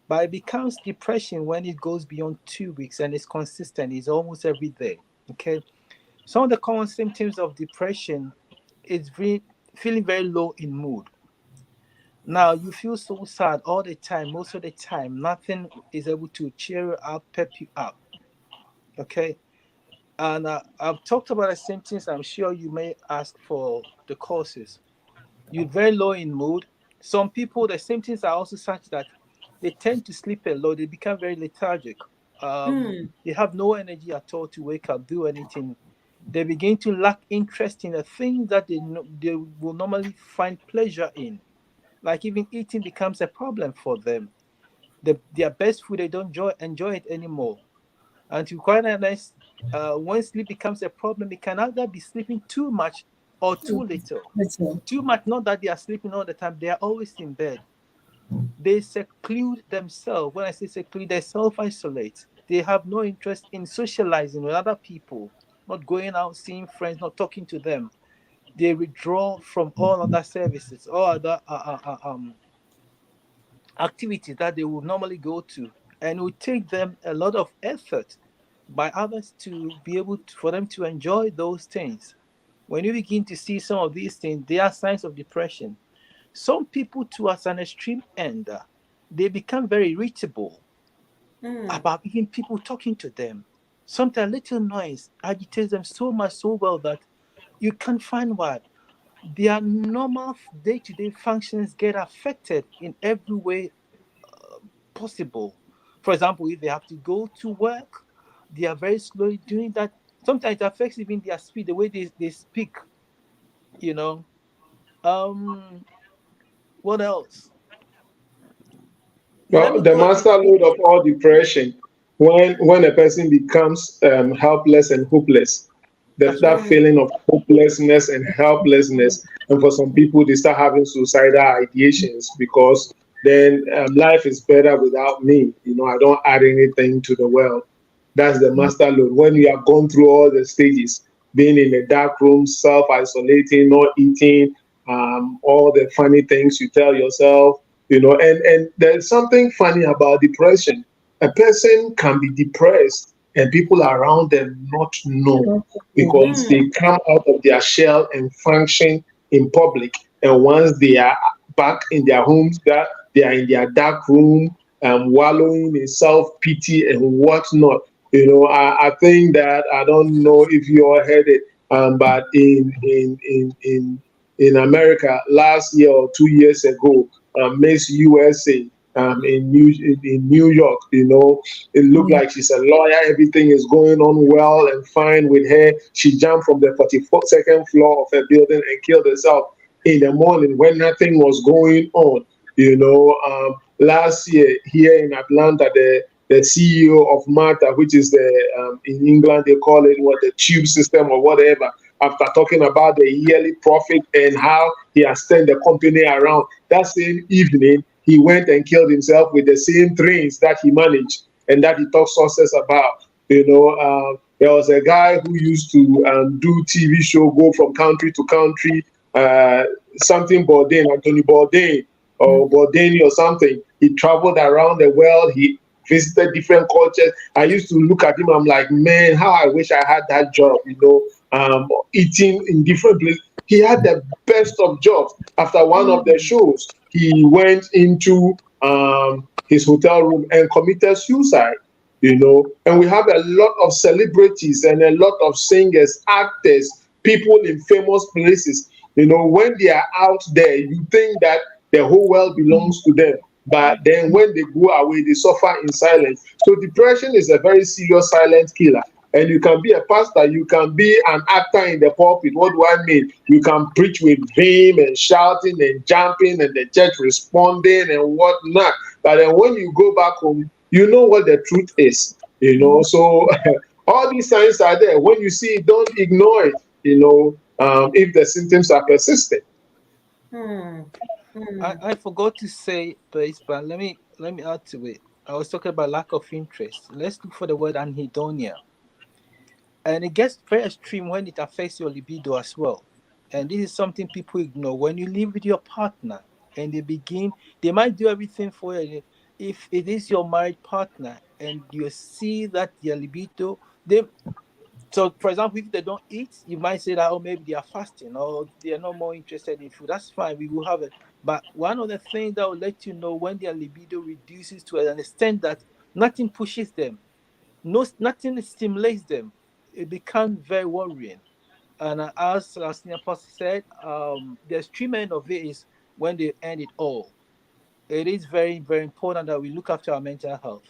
But it becomes depression when it goes beyond 2 weeks and it's consistent. It's almost every day. Okay. Some of the common symptoms of depression is feeling very low in mood. Now, you feel so sad all the time, most of the time. Nothing is able to cheer you up, pep you up. Okay? And I've talked about the symptoms. I'm sure you may ask for the causes. You're very low in mood. Some people, the symptoms are also such that they tend to sleep a lot. They become very lethargic. They have no energy at all to wake up, do anything. They begin to lack interest in the things that they will normally find pleasure in. Like even eating becomes a problem for them. Their best food, they don't enjoy it anymore. And to be quite honest, when sleep becomes a problem, it can either be sleeping too much or too little. Too much, not that they are sleeping all the time, they are always in bed. They seclude themselves. When I say seclude, they self-isolate. They have no interest in socializing with other people, not going out, seeing friends, not talking to them. They withdraw from all other services, all other activities that they would normally go to, and it would take them a lot of effort by others to be able for them to enjoy those things. When you begin to see some of these things, they are signs of depression. Some people, to as an extreme end, they become very irritable about even people talking to them. Sometimes little noise agitates them so much so well that you can't find what. Their normal day-to-day functions get affected in every way possible. For example, if they have to go to work, they are very slow doing that. Sometimes it affects even their speed, the way they speak. What else? Well, the master load of all depression, when a person becomes helpless and hopeless, that feeling of hopelessness and helplessness, and for some people they start having suicidal ideations because then life is better without me. I don't add anything to the world. That's the master load. When you have gone through all the stages, being in a dark room, self-isolating, not eating, all the funny things you tell yourself, and there's something funny about depression. A person can be depressed and people around them not know because they come out of their shell and function in public. And once they are back in their homes, that they are in their dark room, wallowing in self-pity and whatnot. I think that, I don't know if you all heard it, but in America last year or 2 years ago, Miss USA in New York, it looked like she's a lawyer. Everything is going on well and fine with her. She jumped from the 42nd floor of a building and killed herself in the morning when nothing was going on. Last year here in Atlanta, the CEO of Malta, which is in England they call it the tube system or whatever, after talking about the yearly profit and how he has turned the company around, that same evening he went and killed himself with the same trains that he managed and that he talks success about. There was a guy who used to do TV show, go from country to country, something Bourdain, Anthony Bourdain or Bourdain or something. He traveled around the world. He visited different cultures. I used to look at him, I'm like, man, how I wish I had that job, eating in different places. He had the best of jobs. After one of the shows, he went into his hotel room and committed suicide. And we have a lot of celebrities and a lot of singers, actors, people in famous places. When they are out there, you think that the whole world belongs to them. But then when they go away, they suffer in silence. So depression is a very serious silent killer. And you can be a pastor, you can be an actor in the pulpit. What do I mean? You can preach with vim and shouting and jumping and the church responding and whatnot. But then when you go back home, you know what the truth is. So all these signs are there. When you see it, don't ignore it, if the symptoms are persistent. I forgot to say this, but let me add to it. I was talking about lack of interest. Let's look for the word anhedonia. And it gets very extreme when it affects your libido as well. And this is something people ignore. When you live with your partner and they might do everything for you. If it is your married partner and you see that their libido, so for example, if they don't eat, you might say that, maybe they are fasting or they are not more interested in food. That's fine, we will have it. But one of the things that will let you know when their libido reduces to an extent that nothing pushes them, nothing stimulates them, it becomes very worrying. And as our senior pastor said, the extreme end of it is when they end it all. It is very, very important that we look after our mental health.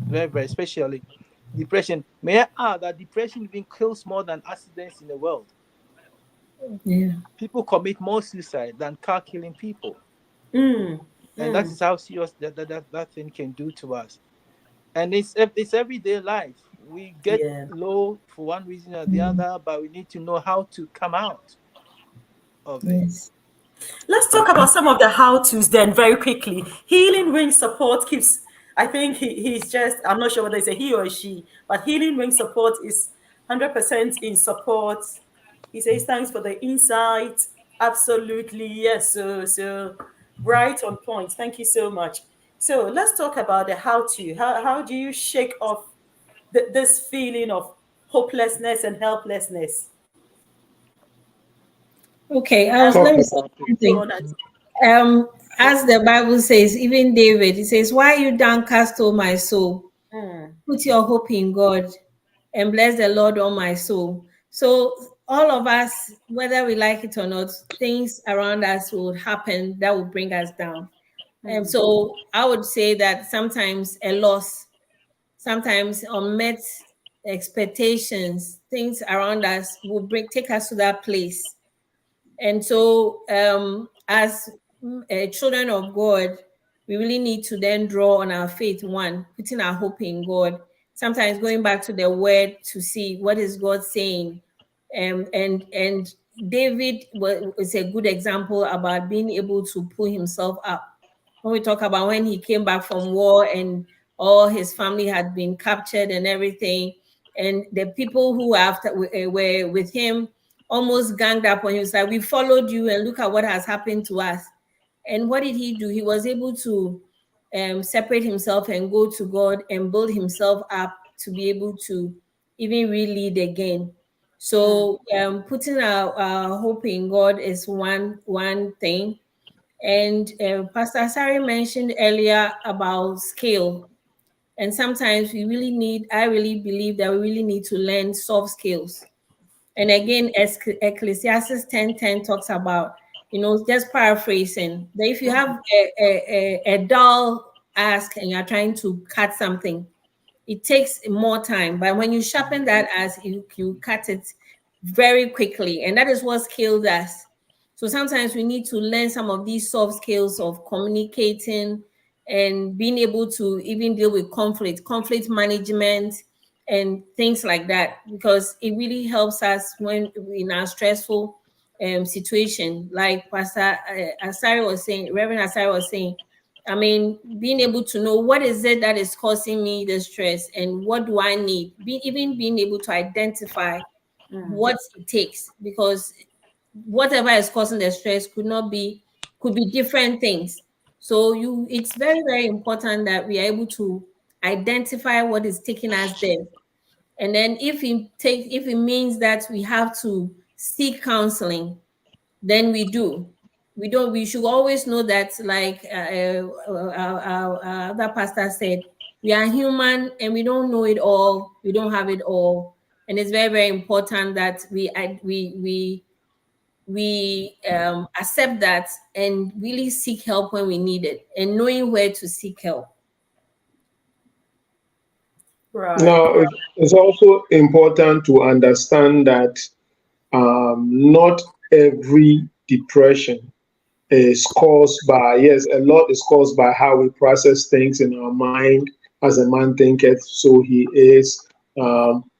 Very, very, especially depression. May I add that depression even kills more than accidents in the world. Yeah. People commit more suicide than car killing people. And that is how serious that thing can do to us. And it's everyday life. We get low for one reason or the other, but we need to know how to come out of it. Yes. Let's talk about some of the how-tos then very quickly. Healing Ring Support keeps, I think he's just, I'm not sure whether it's a he or a she, but Healing Ring Support is 100% in support. He says, thanks for the insight. Absolutely, yes. So right on point. Thank you so much. So let's talk about the how-to. How do you shake off this feeling of hopelessness and helplessness? Okay, And let me say go something. on. As the Bible says, even David, he says, "Why are you downcast, O my soul? Put your hope in God and bless the Lord, O my soul." So all of us, whether we like it or not, things around us will happen that will bring us down. And so I would say that sometimes a loss, sometimes unmet expectations, things around us will take us to that place. And so, as children of God, we really need to then draw on our faith, one, putting our hope in God. Sometimes going back to the word to see what is God saying. And David was a good example about being able to pull himself up. When we talk about when he came back from war and all his family had been captured and everything, and the people who were with him almost ganged up on him. He was like, "We followed you and look at what has happened to us." And what did he do? He was able to separate himself and go to God and build himself up to be able to even re-lead again. So putting our hope in God is one thing. And Pastor Asari mentioned earlier about skill. And sometimes I really believe that we really need to learn soft skills. And again, Ecclesiastes 10:10 talks about, just paraphrasing, that if you have a dull ask and you're trying to cut something, it takes more time. But when you sharpen that ask, you cut it very quickly. And that is what skill does. So sometimes we need to learn some of these soft skills of communicating and being able to even deal with conflict management, and things like that, because it really helps us when in our stressful situation. Like Pastor Asari was saying, Reverend Asari was saying, I mean, being able to know what is it that is causing me the stress and what do I need, even being able to identify what it takes, because whatever is causing the stress could be different things. So it's very, very important that we are able to identify what is taking us there. And then if it means that we have to seek counseling, then we do. We should always know that, like other pastor said, we are human and we don't know it all. We don't have it all. And it's very, very important that we accept that and really seek help when we need it, and knowing where to seek help. Right. Now, it's also important to understand that not every depression is caused by, yes, a lot is caused by how we process things in our mind. As a man thinketh, so he is.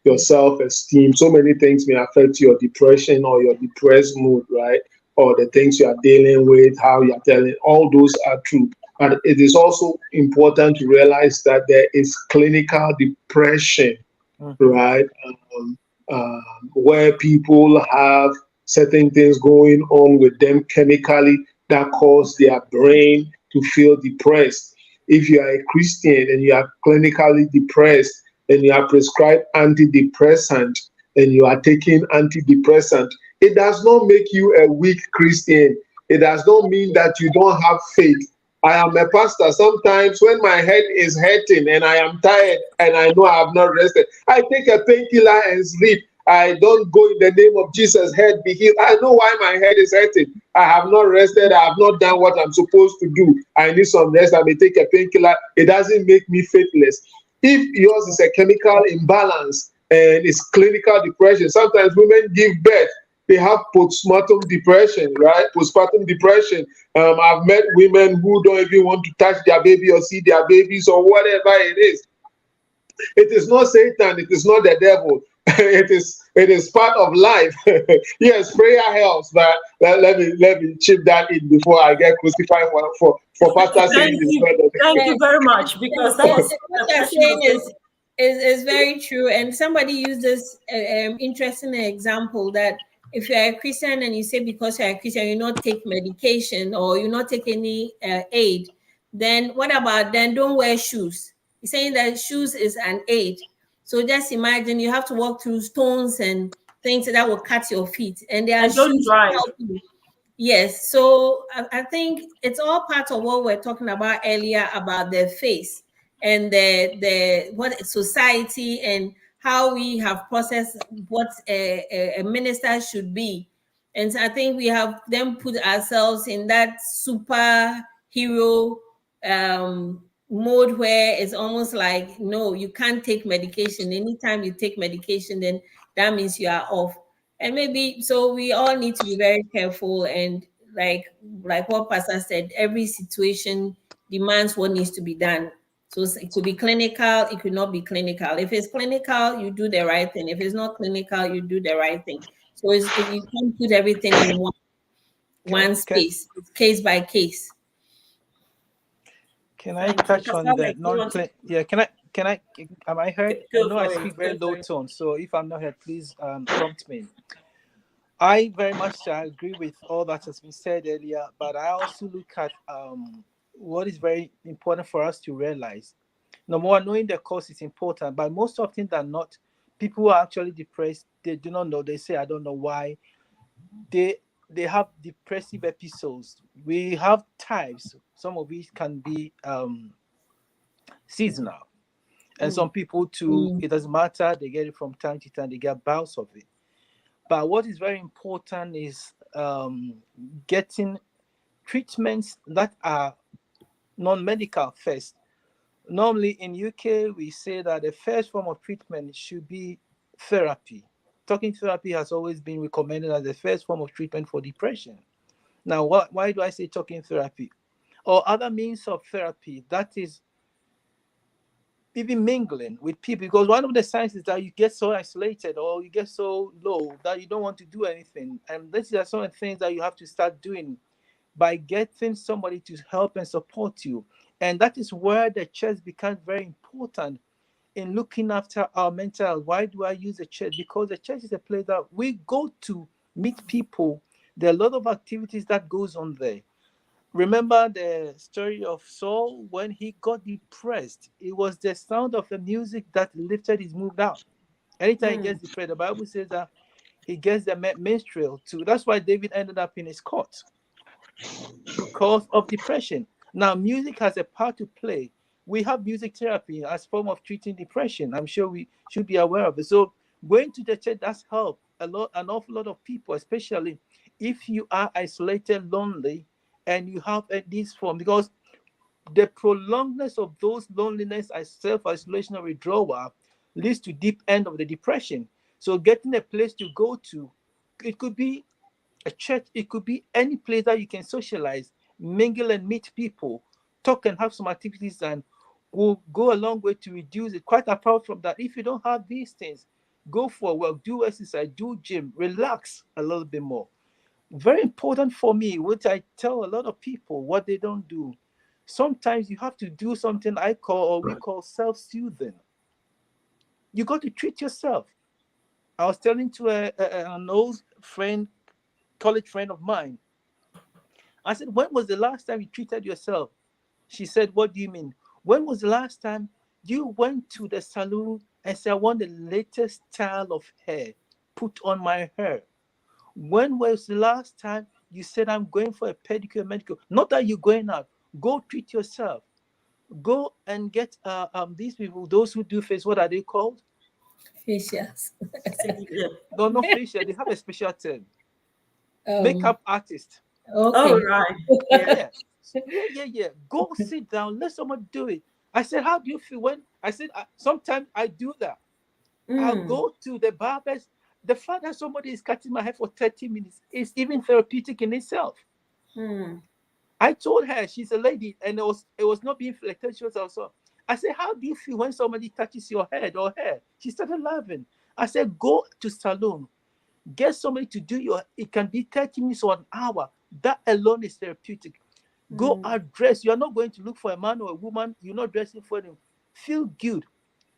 Your self-esteem, so many things may affect your depression or your depressed mood, right? Or the things you are dealing with, how you are telling, all those are true. But it is also important to realize that there is clinical depression, right? Where people have certain things going on with them chemically that cause their brain to feel depressed. If you are a Christian and you are clinically depressed and you are prescribed antidepressant and you are taking antidepressant, it does not make you a weak Christian. It does not mean that you don't have faith. I am a pastor. Sometimes when my head is hurting and I am tired and I know I have not rested, I take a painkiller and sleep. I don't go in the name of Jesus, head be healed. I know why my head is hurting. I have not rested. I have not done what I'm supposed to do. I need some rest. I may take a painkiller. It doesn't make me faithless. If yours is a chemical imbalance and it's clinical depression, sometimes women give birth. They have postpartum depression, right? Postpartum depression. I've met women who don't even want to touch their baby or see their babies or whatever it is. It is not Satan. It is not the devil. It is part of life. Yes, prayer helps, but let me chip that in before I get crucified for Pastor saying this. Thank you very much, because that was what the you're question saying was is very true. And somebody used this interesting example that if you're a Christian and you say because you're a Christian you not take medication or you not take any aid, then what about then don't wear shoes? He's saying that shoes is an aid. So just imagine you have to walk through stones and things that will cut your feet, and there are and don't shoes to drive. help you. Yes, so I think it's all part of what we're talking about earlier about the face and the what society and how we have processed what a minister should be. And so I think we have then put ourselves in that superhero mode where it's almost like, no, you can't take medication. Anytime you take medication, then that means you are off. And maybe so we all need to be very careful, and like what Pastor said, every situation demands what needs to be done. So it could be clinical, it could not be clinical. If it's clinical, you do the right thing. If it's not clinical, you do the right thing. So you can't put everything in one space. It's case by case. Can I touch on the non-clinical? Yeah, can I? Am I heard? I know I speak very low tone, so if I'm not heard, please prompt me. I very much agree with all that has been said earlier, but I also look at what is very important for us to realize. Number one, knowing the cause is important, but most often than not, people who are actually depressed, they do not know. They say, I don't know why. They have depressive episodes. We have types. Some of it can be seasonal. And some people too, it doesn't matter. They get it from time to time. They get bouts of it. But what is very important is getting treatments that are non-medical first. Normally in UK, we say that the first form of treatment should be therapy. Talking therapy has always been recommended as the first form of treatment for depression. Now, why do I say talking therapy? Or other means of therapy, that is even mingling with people, because one of the signs is that you get so isolated or you get so low that you don't want to do anything. And these are some of the things that you have to start doing by getting somebody to help and support you. And that is where the church becomes very important in looking after our mental health. Why do I use the church? Because the church is a place that we go to meet people. There are a lot of activities that goes on there. Remember the story of Saul when he got depressed? It was the sound of the music that lifted his mood down. Anytime he gets depressed, the Bible says that he gets the minstrel too. That's why David ended up in his court because of depression. Now, music has a part to play. We have music therapy as form of treating depression. I'm sure we should be aware of it. So going to the church does help an awful lot of people, especially if you are isolated, lonely, and you have this form, because the prolongedness of those loneliness as self-isolation or withdrawal leads to deep end of the depression. So getting a place to go to, it could be a church, it could be any place that you can socialize, mingle and meet people, talk and have some activities, and will go a long way to reduce it. Quite apart from that, if you don't have these things, go for a walk, do exercise, do gym, relax a little bit more. Very important for me, which I tell a lot of people what they don't do. Sometimes you have to do something I call, or we call, self-soothing. You got to treat yourself. I was telling to an old friend, college friend of mine, I said, when was the last time you treated yourself? She said, what do you mean? When was the last time you went to the salon and said, I want the latest style of hair put on my hair? When was the last time you said, I'm going for a pedicure, manicure? Not that you're going out. Go treat yourself. Go and get these people, those who do face, what are they called? Facials. No, not facial. They have a special term. Um, Makeup artist. okay. Oh, right. Yeah. Go sit down. Let someone do it. I said, how do you feel when I said, sometimes I do that. I'll go to the barbers. The fact that somebody is cutting my hair for 30 minutes is even therapeutic in itself. I told her, she's a lady, and it was not being flirtatious also. I said, how do you feel when somebody touches your head or hair? She started laughing. I said, go to salon. Get somebody to do it can be 30 minutes or an hour. That alone is therapeutic. Go out dressed. You're not going to look for a man or a woman. You're not dressing for them. Feel good.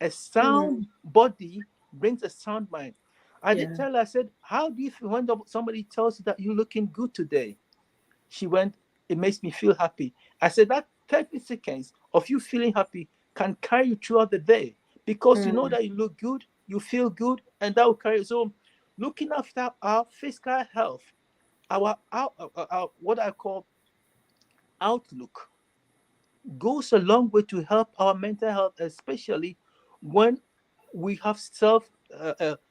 A sound body brings a sound mind. I did tell her, I said, how do you feel when somebody tells you that you're looking good today? She went, it makes me feel happy. I said, that 30 seconds of you feeling happy can carry you throughout the day, because you know that you look good, you feel good, and that will carry you. So looking after our physical health, our what I call outlook, goes a long way to help our mental health, especially when we have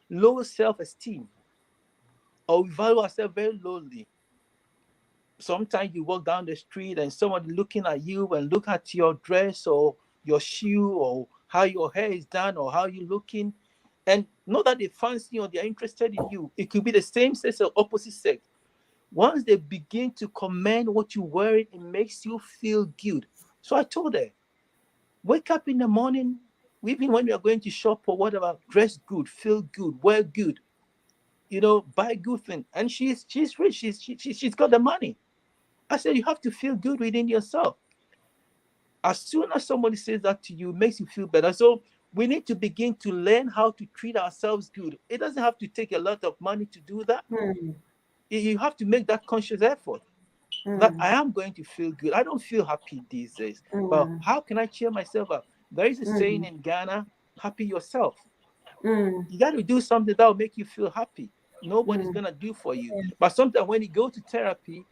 low self-esteem, or we value ourselves very lowly. Sometimes you walk down the street and someone looking at you and look at your dress or your shoe or how your hair is done or how you're looking, and not that they fancy or they're interested in you. It could be the same sex or opposite sex. Once they begin to commend what you're wearing, it makes you feel good. So I told her, wake up in the morning, even when we are going to shop or whatever, dress good, feel good, wear good, buy good things. And she's rich, she's got the money. I said, you have to feel good within yourself. As soon as somebody says that to you, it makes you feel better. So we need to begin to learn how to treat ourselves good. It doesn't have to take a lot of money to do that. You have to make that conscious effort. That I am going to feel good. I don't feel happy these days, but how can I cheer myself up? There is a saying in Ghana, happy yourself. You got to do something that will make you feel happy. Nobody's going to do for you. But sometimes when you go to therapy,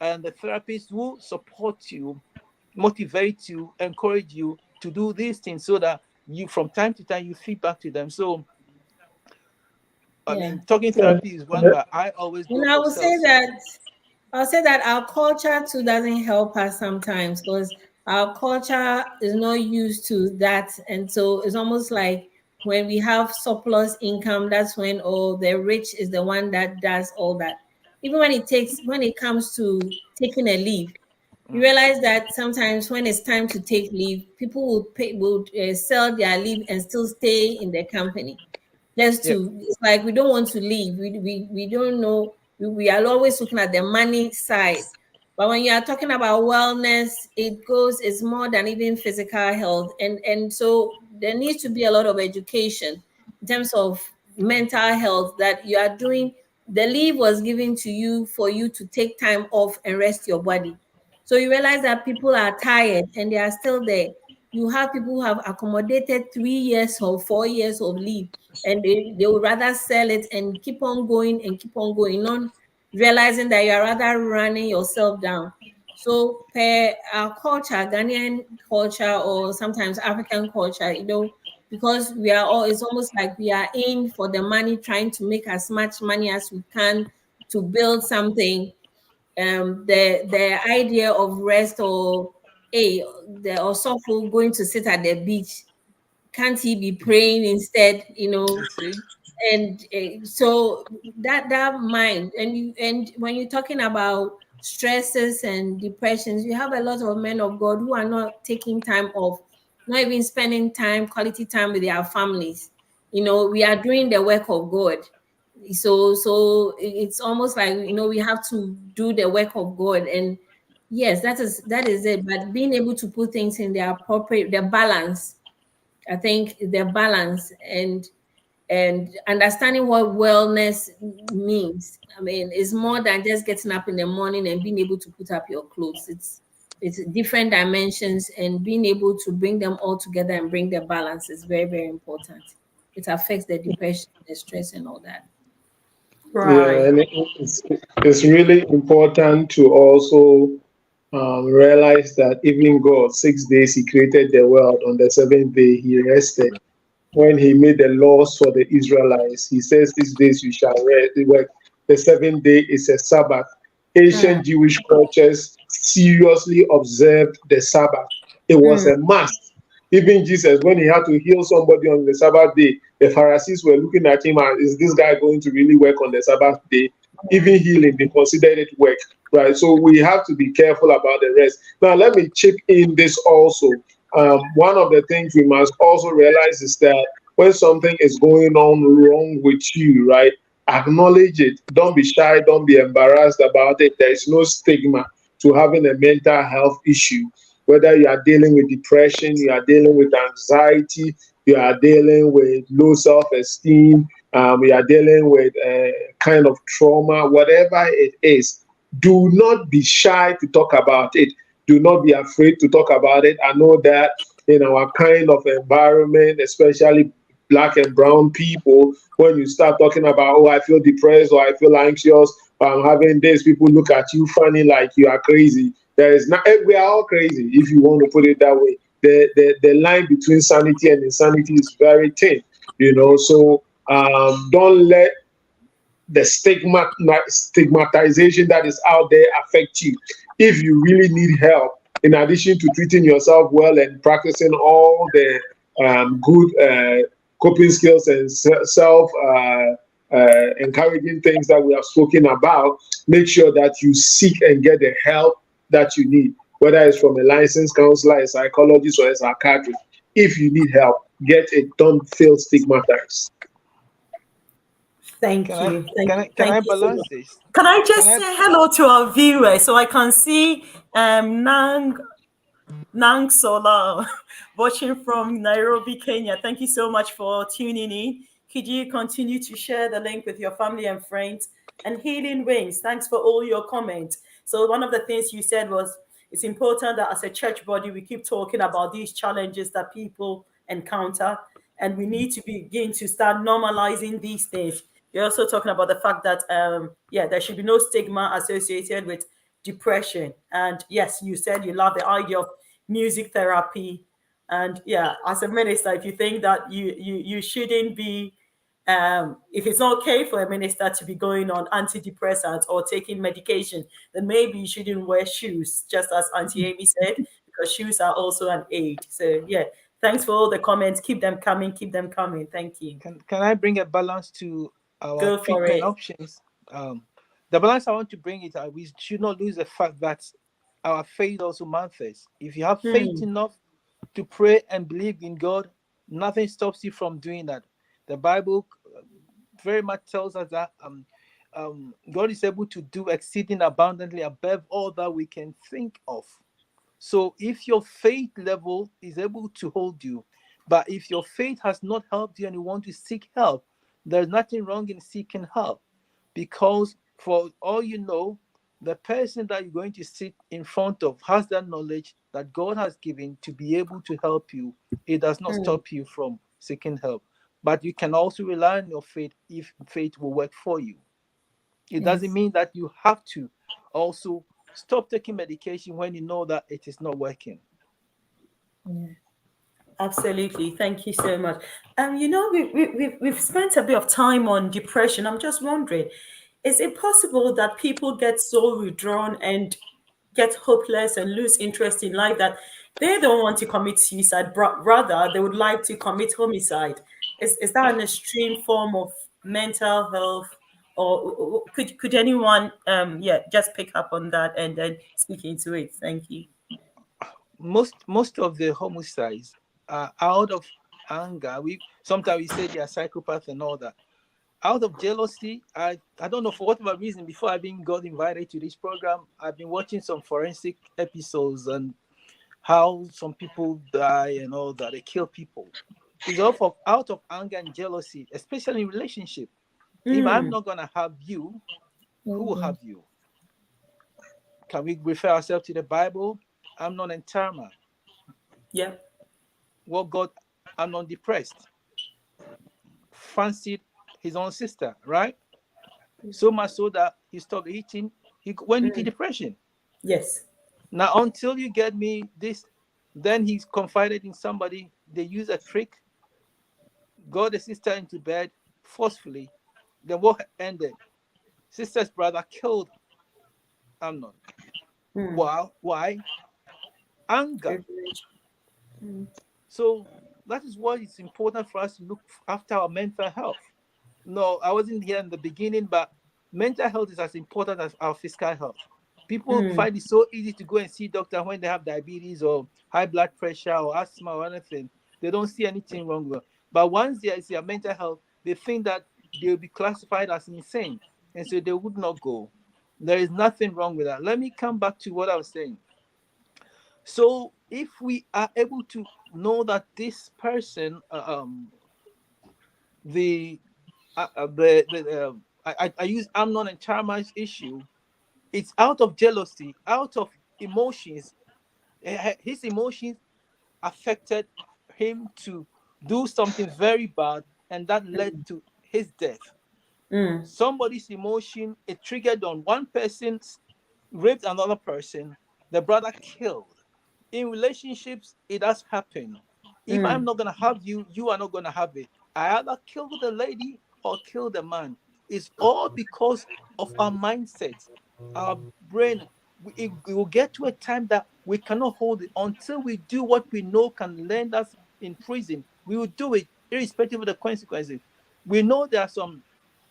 and the therapist will support you, motivate you, encourage you to do these things, so that you, from time to time, you feed back to them. So I mean, talking therapy is one, but I always go And I for will say that our culture too doesn't help us sometimes, because our culture is not used to that. And so it's almost like when we have surplus income, that's when the rich is the one that does all that. Even when it comes to taking a leave, you realize that sometimes when it's time to take leave, people would sell their leave and still stay in the company. It's like we don't want to leave. We don't know. We are always looking at the money side. But when you are talking about wellness, it's more than even physical health. And so there needs to be a lot of education in terms of mental health, that you are doing. The leave was given to you for you to take time off and rest your body. So you realize that people are tired and they are still there. You have people who have accommodated 3 years or 4 years of leave, and they would rather sell it and keep on going and keep on going, not realizing that you're rather running yourself down. So per our culture, Ghanaian culture, or sometimes African culture, because we are all, it's almost like we are in for the money, trying to make as much money as we can to build something. The idea of rest, or the Osofo going to sit at the beach, can't he be praying instead? You see? And so that mind, and when you're talking about stresses and depressions, you have a lot of men of God who are not taking time off, not even spending quality time with their families. We are doing the work of God. So it's almost like, we have to do the work of God. And yes, that is it. But being able to put things in their appropriate, the balance, I think the balance, and understanding what wellness means. I mean, it's more than just getting up in the morning and being able to put up your clothes. It's different dimensions, and being able to bring them all together and bring the balance is very, very important. It affects the depression, the stress, and all that. Yeah, Right. and it's really important to also realize that even God, 6 days He created the world. On the seventh day He rested. When He made the laws for the Israelites, He says, "6 days you shall rest." The seventh day is a Sabbath. Mm, Ancient Jewish cultures seriously observed the Sabbath. It was mm, a must. Even Jesus, when He had to heal somebody on the Sabbath day, the Pharisees were looking at Him and, is this guy going to really work on the Sabbath day? Even healing, they considered it work, right? So we have to be careful about the rest. Now, let me chip in this also. One of the things we must also realize is that when something is going on wrong with you, right, acknowledge it. Don't be shy. Don't be embarrassed about it. There is no stigma to having a mental health issue. Whether you are dealing with depression, you are dealing with anxiety, you are dealing with low self esteem, you are dealing with kind of trauma, whatever it is, do not be shy to talk about it. Do not be afraid to talk about it. I know that in our kind of environment, especially black and brown people, when you start talking about, oh, I feel depressed or I feel anxious, or I'm having this, people look at you funny like you are crazy. There is not, we are all crazy, if you want to put it that way. The line between sanity and insanity is very thin, so don't let the stigmatization that is out there affect you. If you really need help, in addition to treating yourself well and practicing all the good coping skills and self encouraging things that we have spoken about, make sure that you seek and get the help that you need, whether it's from a licensed counselor, a psychologist, or a psychiatrist. If you need help, get it. Don't feel stigmatized. thank Can I you. Thank can you. I can Thank I you so balance much. this? Can I Can just I? say hello to our viewers so I can see Nang Sola watching from Nairobi, Kenya? Thank you so much for tuning in. Could you continue to share the link with your family and friends? And Healing Wings, thanks for all your comments. So, one of the things you said was it's important that as a church body, we keep talking about these challenges that people encounter, and we need to begin to start normalizing these things. You're also talking about the fact that, yeah, there should be no stigma associated with depression. And yes, you said you love the idea of music therapy. And yeah, as a minister, if you think that you shouldn't be, if it's not okay for a minister to be going on antidepressants or taking medication, then maybe you shouldn't wear shoes, just as Auntie Amy said, because shoes are also an aid. So yeah, thanks for all the comments. Keep them coming. Keep them coming. Thank you. Can I bring a balance to our Go for treatment it. options? Um, the balance I want to bring is that we should not lose the fact that our faith also matters. If you have faith Hmm. enough to pray and believe in God, nothing stops you from doing that. The Bible very much tells us that God is able to do exceeding abundantly above all that we can think of. So if your faith level is able to hold you, but if your faith has not helped you and you want to seek help, there's nothing wrong in seeking help, because for all you know, the person that you're going to sit in front of has that knowledge that God has given to be able to help you. It does not stop you from seeking help. But you can also rely on your faith if faith will work for you. It doesn't Yes. mean that you have to also stop taking medication when you know that it is not working. Yeah. Absolutely. Thank you so much. We've spent a bit of time on depression. I'm just wondering, is it possible that people get so withdrawn and get hopeless and lose interest in life that they don't want to commit suicide, rather they would like to commit homicide? Is that an extreme form of mental health? Or could anyone just pick up on that and then speak into it? Thank you. Most of the homicides are out of anger. We sometimes we say they are psychopaths and all that. Out of jealousy, I don't know, for whatever reason, before I even got invited to this program, I've been watching some forensic episodes and how some people die and all that. They kill people. It's all out of anger and jealousy, especially in relationship. If I'm Mm, not gonna have you, who will Mhm. have you? Can we refer ourselves to the Bible? Amnon and Tamar. yeah. What got Amnon depressed? Fancied his own sister, right? So much so that he stopped eating. He went into Mm, depression. yes. Now, until you get me this, then he's confided in somebody. They use a trick, got the sister into bed forcefully. Then what ended? Sister's brother killed Amnon. Mm, Why? Anger. privilege. Mm, So that is why it's important for us to look after our mental health. No, I wasn't here in the beginning, but mental health is as important as our physical health. People mm, find it so easy to go and see doctor when they have diabetes or high blood pressure or asthma or anything. They don't see anything wrong with it. But once there is their mental health, they think that they'll be classified as insane, and so they would not go. There is nothing wrong with that. Let me come back to what I was saying. So if we are able to know that this person, the I use Amnon and Charma's issue. It's out of jealousy, out of emotions. His emotions affected him to do something very bad, and that led to his death. mm, Somebody's emotion, it triggered on one person, raped another person, the brother killed. In relationships, it does happen. If I'm mm, not gonna have you, you are not gonna have it. I either kill the lady or kill the man. It's all because of our mindset, our brain. We will get to a time that we cannot hold it until we do what we know can land us in prison. We will do it irrespective of the consequences. We know there are some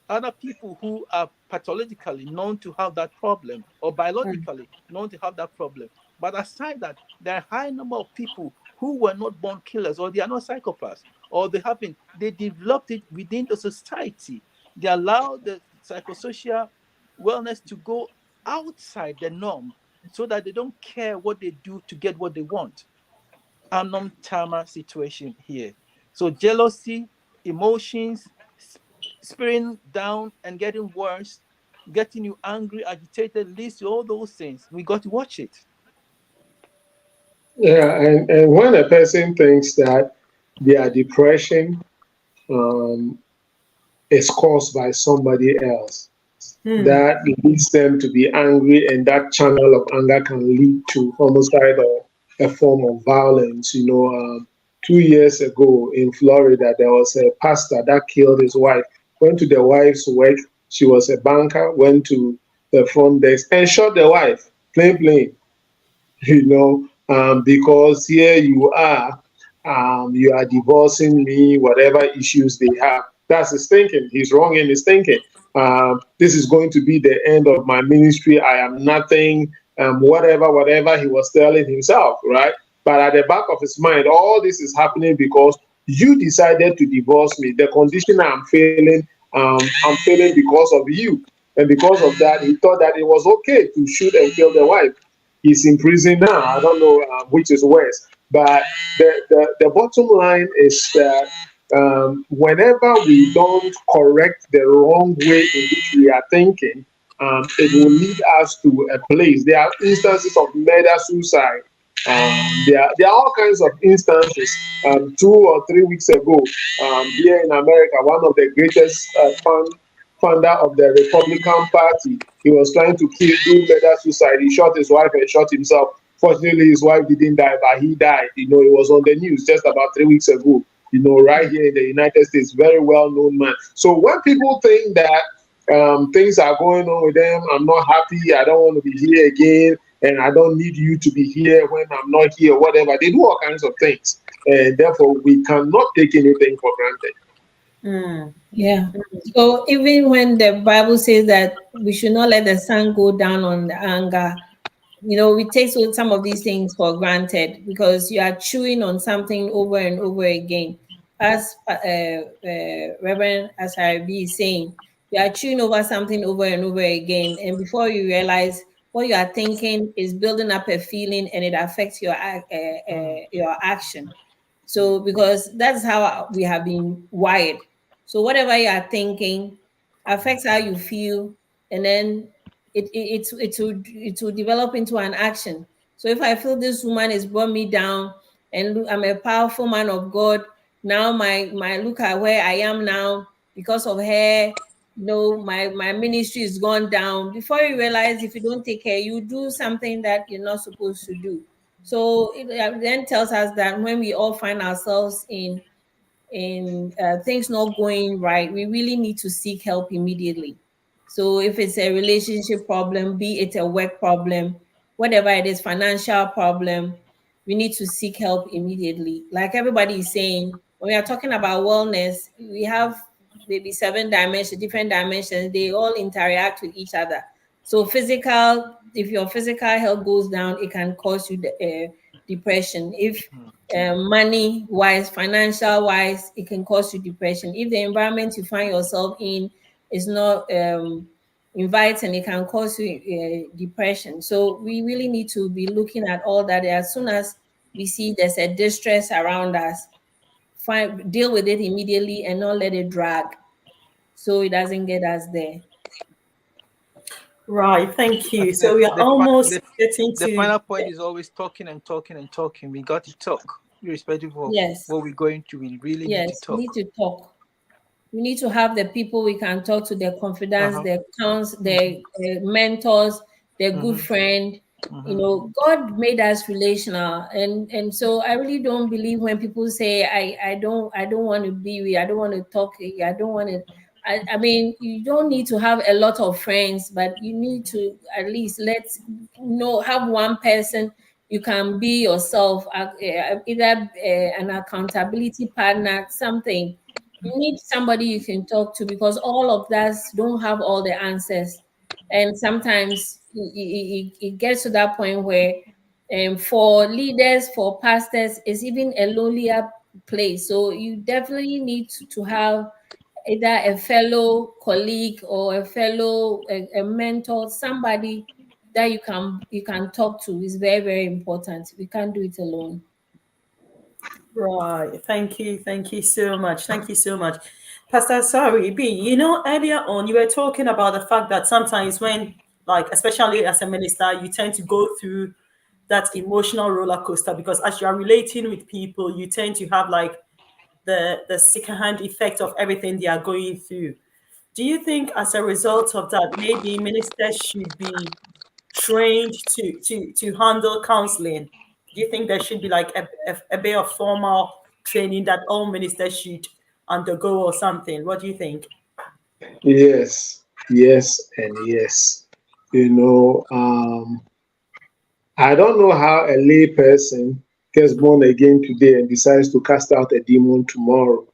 other people who are pathologically known to have that problem or mm, biologically known to have that problem. But aside that, there are a high number of people who were not born killers or they are not psychopaths or they developed it within the society. They allow the psychosocial wellness to go outside the norm so that they don't care what they do to get what they want. Anom Tama situation here. So jealousy, emotions, spiraling down and getting worse, getting you angry, agitated, leads to all those things. We got to watch it. Yeah, and when a person thinks that their depression um, is caused by somebody else, mm, that leads them to be angry, and that channel of anger can lead to homicide or a form of violence. 2 years ago in Florida, there was a pastor that killed his wife, went to the wife's work. She was a banker, went to the front desk and shot the wife, plain, because here you are divorcing me, whatever issues they have. That's his thinking. He's wrong in his thinking. This is going to be the end of my ministry. I am nothing, whatever he was telling himself, right? But at the back of his mind, all this is happening because you decided to divorce me. The condition I'm feeling because of you. And because of that, he thought that it was okay to shoot and kill the wife. He's in prison now. I don't know which is worse. But the bottom line is that whenever we don't correct the wrong way in which we are thinking, it will lead us to a place. There are instances of murder, suicide. There are all kinds of instances. 2 or 3 weeks ago, here in America, one of the greatest founder of the Republican Party, he was trying to do murder suicide. He shot his wife and shot himself. Fortunately, his wife didn't die, but he died. It was on the news just about 3 weeks ago. Right here in the United States, very well-known man. So when people think that things are going on with them, I'm not happy, I don't want to be here again, and I don't need you to be here when I'm not here, whatever. They do all kinds of things. And therefore, we cannot take anything for granted. Yeah. So even when the Bible says that we should not let the sun go down on the anger, we take some of these things for granted because you are chewing on something over and over again. As Reverend Asaribi is saying, you are chewing over something over and over again, and before you realize what you are thinking is building up a feeling, and it affects your action. So because that's how we have been wired. So whatever you are thinking affects how you feel, and then it will develop into an action. So if I feel this woman has brought me down, and I'm a powerful man of God, now my look at where I am now because of her. My ministry is gone down. Before you realize, if you don't take care, you do something that you're not supposed to do. So it then tells us that when we all find ourselves in things not going right, we really need to seek help immediately. So if it's a relationship problem, be it a work problem, whatever it is, financial problem, we need to seek help immediately. Like everybody is saying, when we are talking about wellness, we have maybe 7 dimensions, different dimensions. They all interact with each other. So if your physical health goes down, it can cause you depression. If money wise, financial wise, it can cause you depression. If the environment you find yourself in is not inviting, it can cause you depression. So we really need to be looking at all that. As soon as we see there's a distress around us, deal with it immediately and not let it drag so it doesn't get us there. Right, thank you. So we are almost getting the to final point is always talking and talking and talking. We got to talk, irrespective of what we're going to. We really need to talk. We need to talk. We need to have the people we can talk to, their confidants, their counts, their mentors, their good friend. God made us relational, and so I really don't believe when people say I don't want to be with, I don't want to talk, I don't want to. I mean, you don't need to have a lot of friends, but you need to at least have one person you can be yourself, either an accountability partner, something. You need somebody you can talk to because all of us don't have all the answers. And sometimes it gets to that point where for leaders, for pastors, it's even a lonelier place. So you definitely need to have either a fellow colleague or a mentor, somebody that you can talk to is very, very important. We can't do it alone. right. Thank you so much. Thank you so much. Pastor Sorry, B, earlier on you were talking about the fact that sometimes when, like, especially as a minister, you tend to go through that emotional roller coaster because as you are relating with people, you tend to have like the secondhand effect of everything they are going through. Do you think as a result of that, maybe ministers should be trained to handle counseling? Do you think there should be like a bit of formal training that all ministers should undergo or something? What do you think? Yes, and yes. I don't know how a lay person gets born again today and decides to cast out a demon tomorrow.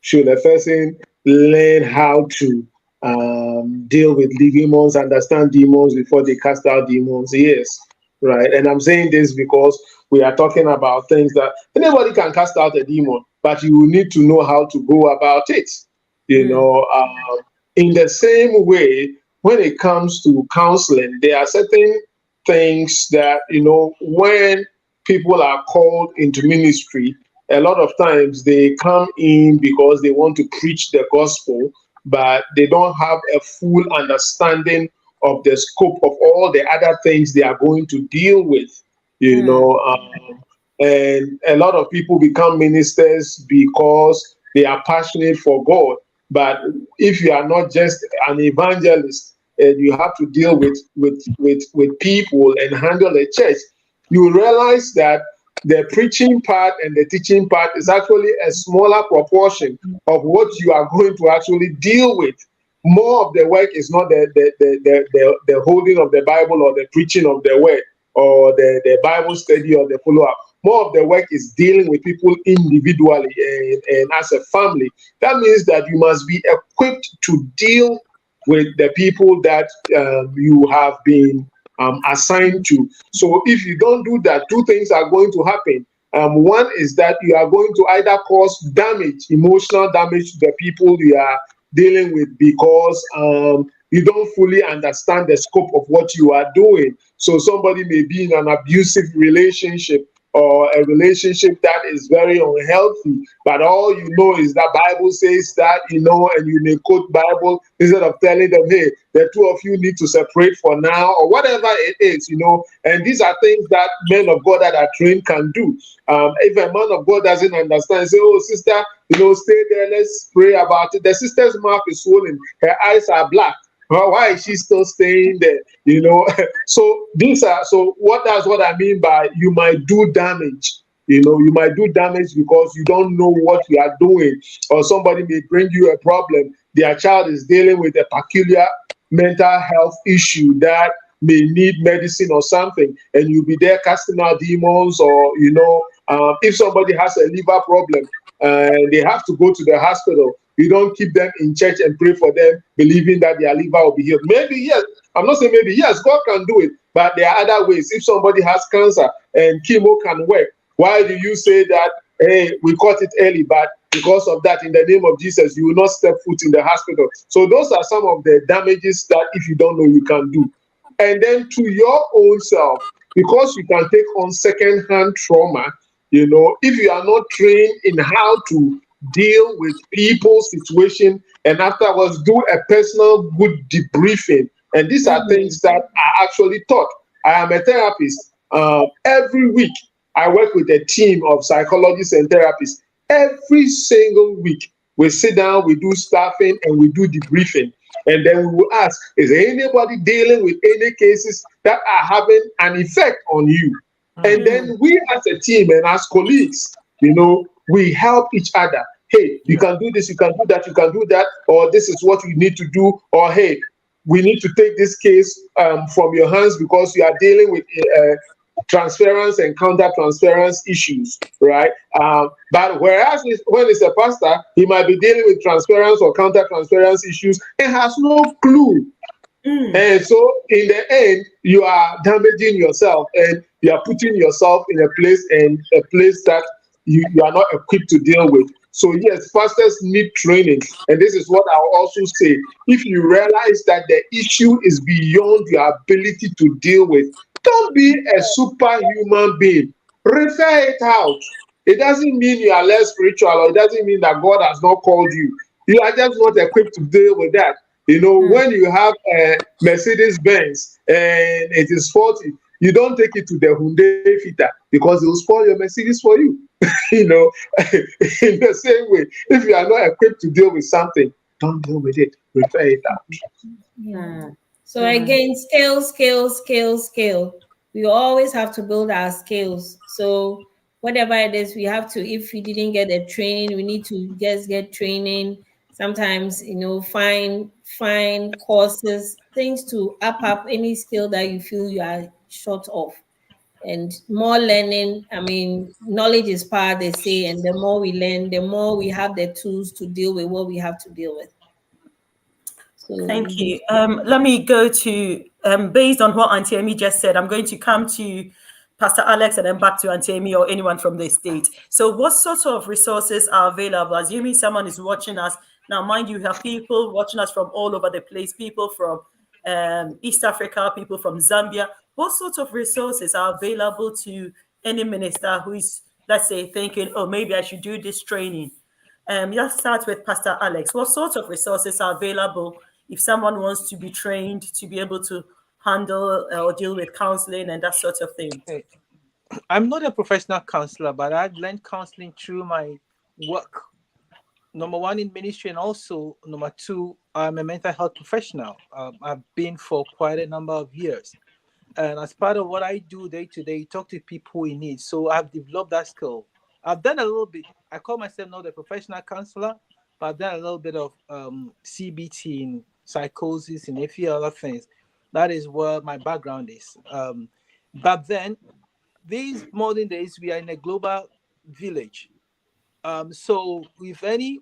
Should a person learn how to deal with demons, understand demons before they cast out demons? Yes, right. And I'm saying this because we are talking about things that anybody can cast out a demon, but you need to know how to go about it. In the same way, when it comes to counseling, there are certain things that, when people are called into ministry, a lot of times they come in because they want to preach the gospel, but they don't have a full understanding of the scope of all the other things they are going to deal with, you know. And a lot of people become ministers because they are passionate for God. But if you are not just an evangelist and you have to deal with people and handle a church, you realize that the preaching part and the teaching part is actually a smaller proportion of what you are going to actually deal with. More of the work is not the holding of the Bible or the preaching of the word or the Bible study or the follow-up. More of the work is dealing with people individually and as a family. That means that you must be equipped to deal with the people that you have been assigned to. So if you don't do that, two things are going to happen. One is that you are going to either cause damage, emotional damage to the people you are dealing with because you don't fully understand the scope of what you are doing. So somebody may be in an abusive relationship or a relationship that is very unhealthy, but all you know is that Bible says that, you know, and you may quote Bible instead of telling them, hey, the two of you need to separate for now, or whatever it is, you know. And these are things that men of God that are trained can do. If a man of God doesn't understand, say, oh, sister, you know, stay there, let's pray about it. The sister's mouth is swollen, her eyes are black. Why is she still staying there? You know, so that's what I mean by you might do damage. You know, you might do damage because you don't know what you are doing, or somebody may bring you a problem. Their child is dealing with a peculiar mental health issue that may need medicine or something, and you'll be there casting out demons, or you know, if somebody has a liver problem and they have to go to the hospital. You don't keep them in church and pray for them, believing that their liver will be healed. Maybe, yes. I'm not saying maybe, yes, God can do it. But there are other ways. If somebody has cancer and chemo can work, why do you say that, hey, we caught it early, but because of that, in the name of Jesus, you will not step foot in the hospital? So those are some of the damages that if you don't know, you can do. And then to your own self, because you can take on second-hand trauma, you know, if you are not trained in how to deal with people's situation and afterwards do a personal good debriefing. And these are things that are actually taught. I am a therapist. Every week, I work with a team of psychologists and therapists. Every single week, we sit down, we do staffing, and we do debriefing. And then we will ask, is there anybody dealing with any cases that are having an effect on you? And then we as a team and as colleagues, you know, we help each other. Hey, you can do this, you can do that, you can do that, or this is what you need to do, or hey, we need to take this case from your hands because you are dealing with transference and counter-transference issues, right? But whereas when it's a pastor, he might be dealing with transference or counter-transference issues and has no clue. And so in the end, you are damaging yourself and you are putting yourself in a place that you are not equipped to deal with. So yes, pastors need training. And this is what I'll also say. If you realize that the issue is beyond your ability to deal with, don't be a superhuman being. Refer it out. It doesn't mean you are less spiritual, or it doesn't mean that God has not called you. You are just not equipped to deal with that. You know, when you have a Mercedes Benz and it is faulty, you don't take it to the Hyundai fitter because it will spoil your Mercedes for you. You know, in the same way, if you are not equipped to deal with something, don't deal with it. Refer it out. Yeah. So again, scale. We always have to build our skills. So whatever it is, we have to, if we didn't get a training, we need to just get training. Sometimes, you know, find courses, things to up any skill that you feel you are short of. And more learning, I mean, knowledge is power, they say, and the more we learn, the more we have the tools to deal with what we have to deal with. So thank you. Let me go to, based on what Auntie Amy just said, I'm going to come to Pastor Alex and then back to Auntie Amy or anyone from the state. So what sorts of resources are available? Assuming someone is watching us, now mind you, have people watching us from all over the place, people from East Africa, people from Zambia. What sorts of resources are available to any minister who is, let's say, thinking, oh, maybe I should do this training? Let's start with Pastor Alex. What sorts of resources are available if someone wants to be trained to be able to handle or deal with counseling and that sort of thing? Okay. I'm not a professional counselor, but I've learned counseling through my work. Number one, in ministry, and also number two, I'm a mental health professional. I've been for quite a number of years. And as part of what I do day to day, talk to people in need. So I've developed that skill. I've done a little bit. I call myself not a professional counselor, but I've done a little bit of CBT in psychosis and a few other things. That is where my background is. But then, these modern days, we are in a global village. So if any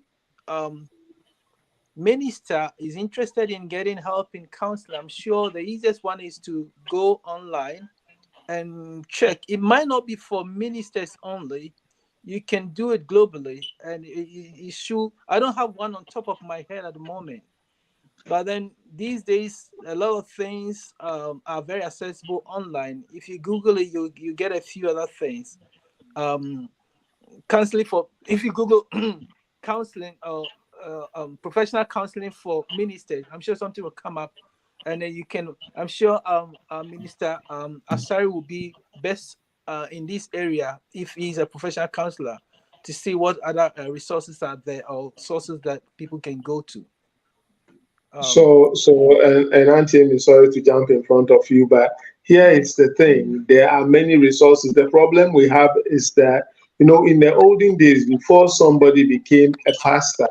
minister is interested in getting help in counseling, I'm sure the easiest one is to go online and check. It might not be for ministers only. You can do it globally, and it should. I don't have one on top of my head at the moment, but then these days a lot of things are very accessible online. If you Google it, you get a few other things. Counseling for, if you Google counseling or professional counseling for ministers, I'm sure something will come up, and then you can. I'm sure Minister Asari will be best in this area if he's a professional counselor, to see what other resources are there or sources that people can go to. And Auntie Amy, sorry to jump in front of you, but here is the thing: there are many resources. The problem we have is that, in the olden days, before somebody became a pastor,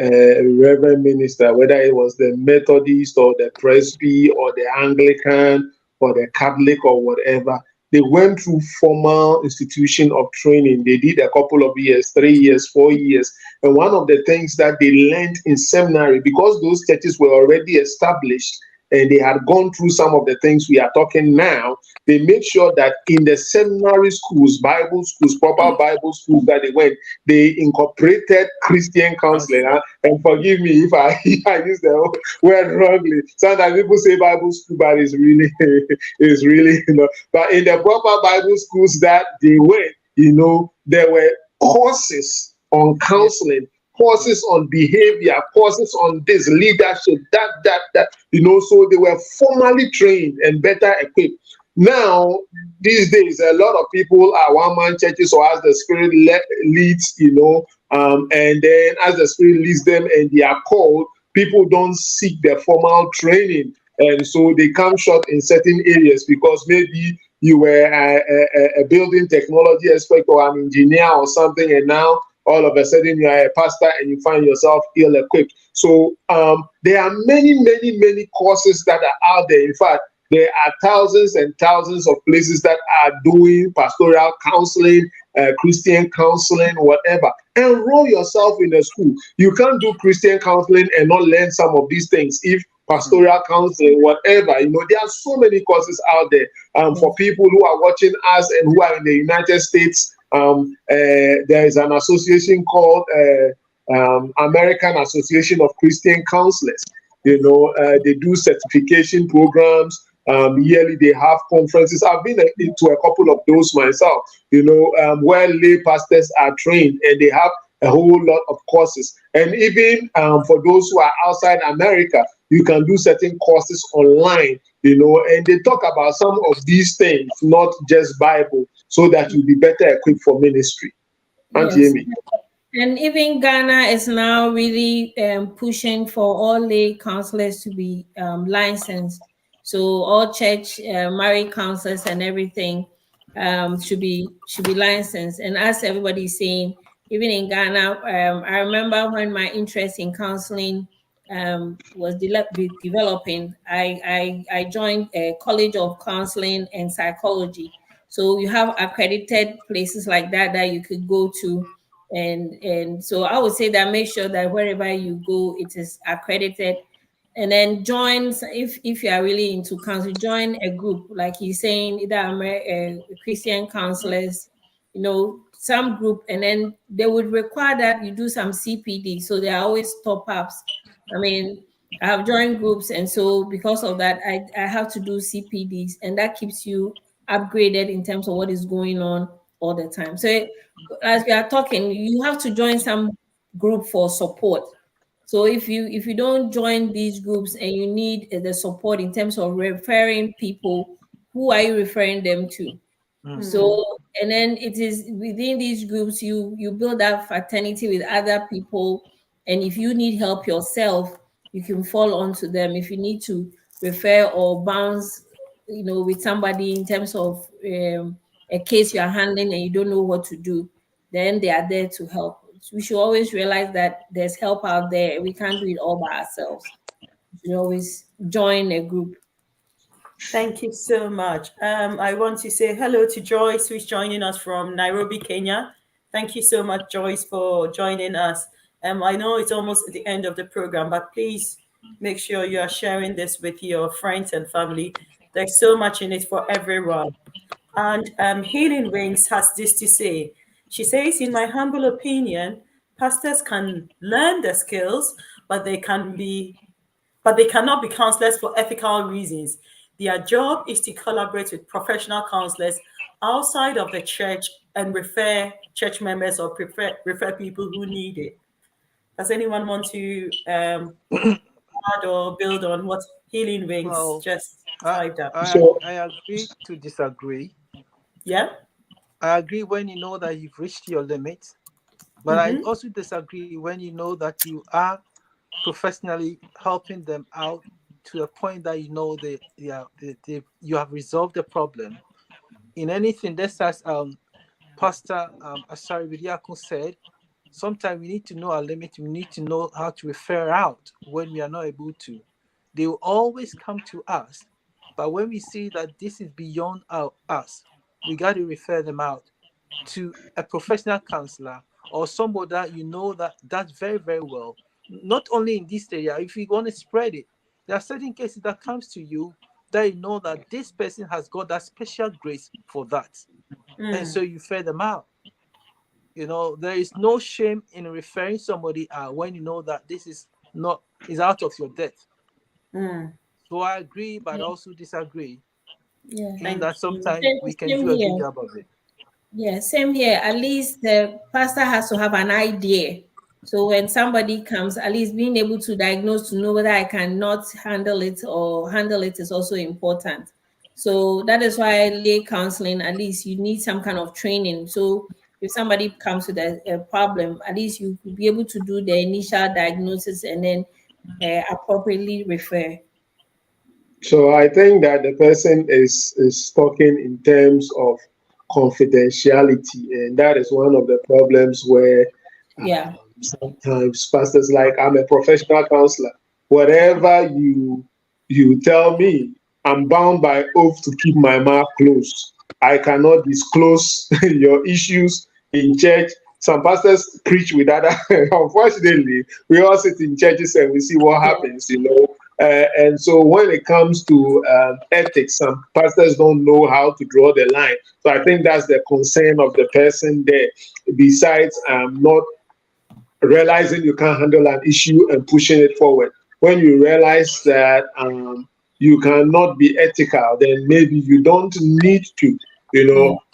a reverend minister, whether it was the Methodist or the Presby or the Anglican or the Catholic or whatever, they went through formal institution of training. They did a couple of years, 3 years, 4 years. And one of the things that they learned in seminary, because those churches were already established and they had gone through some of the things we are talking now, they made sure that in the seminary schools, Bible schools, proper Bible schools that they went, they incorporated Christian counseling. And forgive me if I use the word wrongly. Sometimes people say Bible school, but it's really, But in the proper Bible schools that they went, there were courses on counseling, courses on behavior, courses on this leadership, that, so they were formally trained and better equipped. Now, these days, a lot of people are one-man churches, or as the Spirit leads, and then as the Spirit leads them and they are called, people don't seek the formal training. And so they come short in certain areas because maybe you were a building technology expert or an engineer or something, and now all of a sudden you are a pastor and you find yourself ill-equipped. So there are many courses that are out there. In fact, there are thousands and thousands of places that are doing pastoral counseling, Christian counseling, whatever. Enroll yourself in a school. You can't do Christian counseling and not learn some of these things. If pastoral counseling, whatever, there are so many courses out there. For people who are watching us and who are in the United States, there is an association called American Association of Christian Counselors. They do certification programs. Yearly they have conferences. I've been into a couple of those myself, where lay pastors are trained, and they have a whole lot of courses. And even for those who are outside America, you can do certain courses online, and they talk about some of these things, not just Bible, so that you'll be better equipped for ministry. Auntie Amy. And even Ghana is now really pushing for all lay counselors to be licensed. So all church married counselors and everything should be licensed. And as everybody's saying, even in Ghana, I remember when my interest in counseling was developing, I joined a College of Counseling and Psychology. So you have accredited places like that you could go to. And so I would say that make sure that wherever you go, it is accredited. And then join, if you are really into counseling, join a group, like he's saying, either Christian counselors, some group, and then they would require that you do some CPD. So there are always top-ups. I mean, I have joined groups, and so because of that, I have to do CPDs, and that keeps you upgraded in terms of what is going on all the time. So as we are talking, you have to join some group for support. So if you don't join these groups and you need the support in terms of referring people, who are you referring them to? So, and then it is within these groups you build that fraternity with other people, and if you need help yourself, you can fall onto them. If you need to refer or bounce, with somebody in terms of a case you are handling and you don't know what to do, then they are there to help. We should always realize that there's help out there. We can't do it all by ourselves. We should always join a group. Thank you so much. I want to say hello to Joyce, who's joining us from Nairobi, Kenya. Thank you so much, Joyce, for joining us. I know it's almost at the end of the program, but please make sure you are sharing this with your friends and family. There's so much in it for everyone. And Healing Wings has this to say. She says, in my humble opinion, pastors can learn the skills, but they cannot be counselors for ethical reasons. Their job is to collaborate with professional counselors outside of the church and refer church members or refer people who need it. Does anyone want to add or build on what Healing Wings Well, just I, typed up? I agree to disagree. Yeah? I agree when you know that you've reached your limit, but I also disagree when you know that you are professionally helping them out to a point that you know you have resolved the problem. In anything, just as Pastor Asari Vidiakun said, sometimes we need to know our limit. We need to know how to refer out when we are not able to. They will always come to us, but when we see that this is beyond us, we got to refer them out to a professional counselor or somebody that you know that does very, very well. Not only in this area, if you want to spread it, there are certain cases that comes to you that you know that this person has got that special grace for that. And so you refer them out. There is no shame in referring somebody out when you know that this is out of your depth. So I agree, but also disagree. Yeah. In that sometimes we can Same do a good here. job of it. Yeah, same here. At least the pastor has to have an idea. So when somebody comes, at least being able to diagnose to know whether I cannot handle it or handle it is also important. So that is why lay counseling, at least you need some kind of training. So if somebody comes with a problem, at least you could be able to do the initial diagnosis and then appropriately refer. So I think that the person is talking in terms of confidentiality, and that is one of the problems where Yeah. sometimes pastors like, I'm a professional counselor. Whatever you tell me, I'm bound by oath to keep my mouth closed. I cannot disclose your issues in church. Some pastors preach with other. Unfortunately, we all sit in churches and we see what happens, and so when it comes to ethics, some pastors don't know how to draw the line. So I think that's the concern of the person there. Besides not realizing you can't handle an issue and pushing it forward. When you realize that you cannot be ethical, then maybe you don't need to.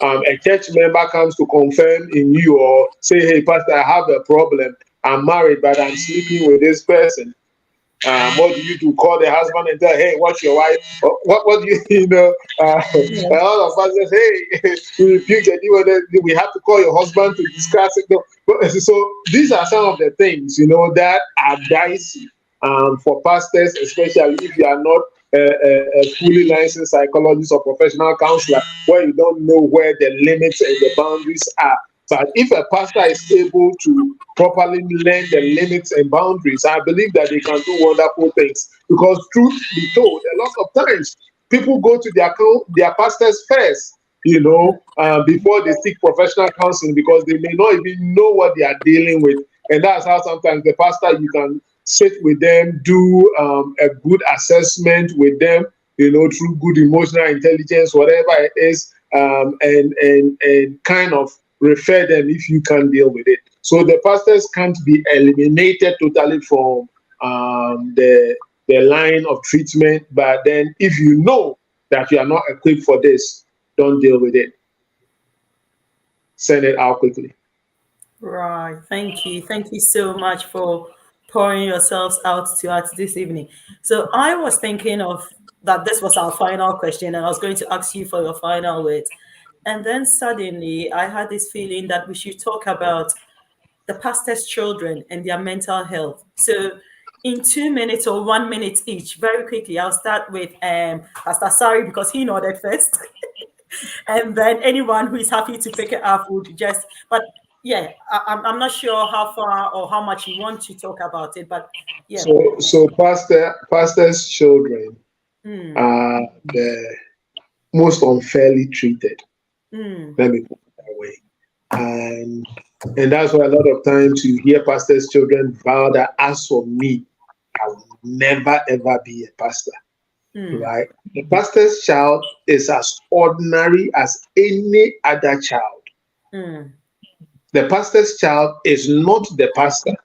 A church member comes to confirm in you or say, hey, pastor, I have a problem. I'm married, but I'm sleeping with this person. What do you do? Call the husband and tell, hey, what's your wife? What do you a lot of us say, hey, we rebuke it. We have to call your husband to discuss it. So these are some of the things, that are dicey for pastors, especially if you are not a fully licensed psychologist or professional counselor, where you don't know where the limits and the boundaries are. But if a pastor is able to properly learn the limits and boundaries, I believe that they can do wonderful things. Because truth be told, a lot of times people go to their pastors first, before they seek professional counseling, because they may not even know what they are dealing with. And that's how sometimes the pastor, you can sit with them, do a good assessment with them, through good emotional intelligence, whatever it is, and kind of refer them if you can deal with it. So the pastors can't be eliminated totally from the line of treatment. But then if you know that you are not equipped for this, don't deal with it. Send it out quickly. Right. Thank you. Thank you so much for pouring yourselves out to us this evening. So I was thinking of that this was our final question, and I was going to ask you for your final words. And then suddenly I had this feeling that we should talk about the pastor's children and their mental health. So in 2 minutes or 1 minute each, very quickly, I'll start with Pastor Sari because he nodded first. And then anyone who is happy to pick it up would just, but yeah, I'm not sure how far or how much you want to talk about it, but yeah. So pastors' children are the most unfairly treated. Let me put it that way. And that's why a lot of times you hear pastors' children vow that as for me, I will never ever be a pastor. Right? The pastor's child is as ordinary as any other child. The pastor's child is not the pastor.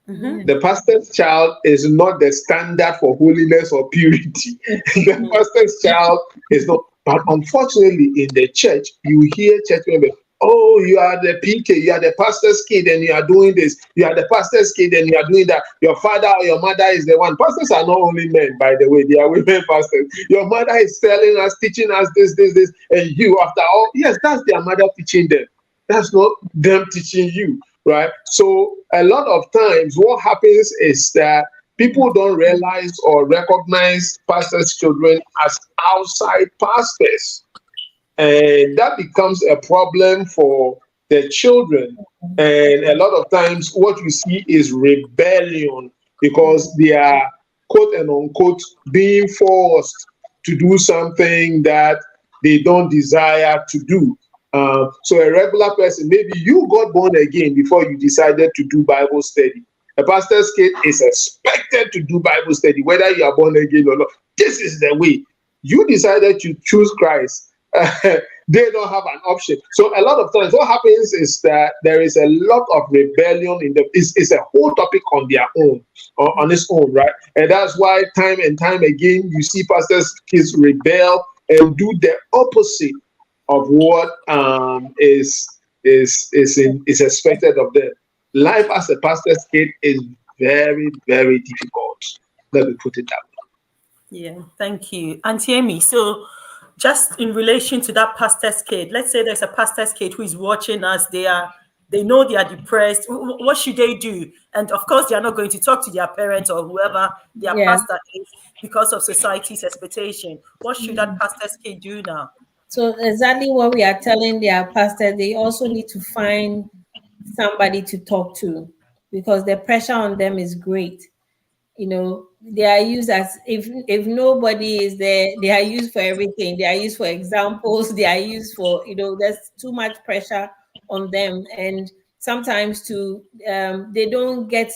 The pastor's child is not the standard for holiness or purity. The pastor's child is not. But unfortunately, in the church, you hear church members, oh, you are the PK, you are the pastor's kid, and you are doing this. You are the pastor's kid, and you are doing that. Your father or your mother is the one. Pastors are not only men, by the way, they are women pastors. Your mother is telling us, teaching us this, and you, after all, yes, that's their mother teaching them. That's not them teaching you, right? So a lot of times what happens is that people don't realize or recognize pastors' children as outside pastors. And that becomes a problem for the children. And a lot of times what you see is rebellion because they are, quote and unquote, being forced to do something that they don't desire to do. So a regular person, maybe you got born again before you decided to do Bible study. A pastor's kid is expected to do Bible study, whether you are born again or not. This is the way. You decided to choose Christ. They don't have an option. So a lot of times what happens is that there is a lot of rebellion in the, it's a whole topic on their own, or on its own, right? And that's why time and time again, you see pastors' kids rebel and do the opposite of what is expected of them. Life as a pastor's kid is very, very difficult. Let me put it that way. Yeah, thank you. Auntie Amy, so just in relation to that pastor's kid, let's say there's a pastor's kid who is watching us, they know they are depressed. What should they do? And of course, they are not going to talk to their parents or whoever their pastor is because of society's expectation. What should that pastor's kid do now? So exactly what we are telling their pastor, they also need to find somebody to talk to because the pressure on them is great. You know, they are used as if nobody is there, they are used for everything. They are used for examples, they are used for, there's too much pressure on them. And sometimes they don't get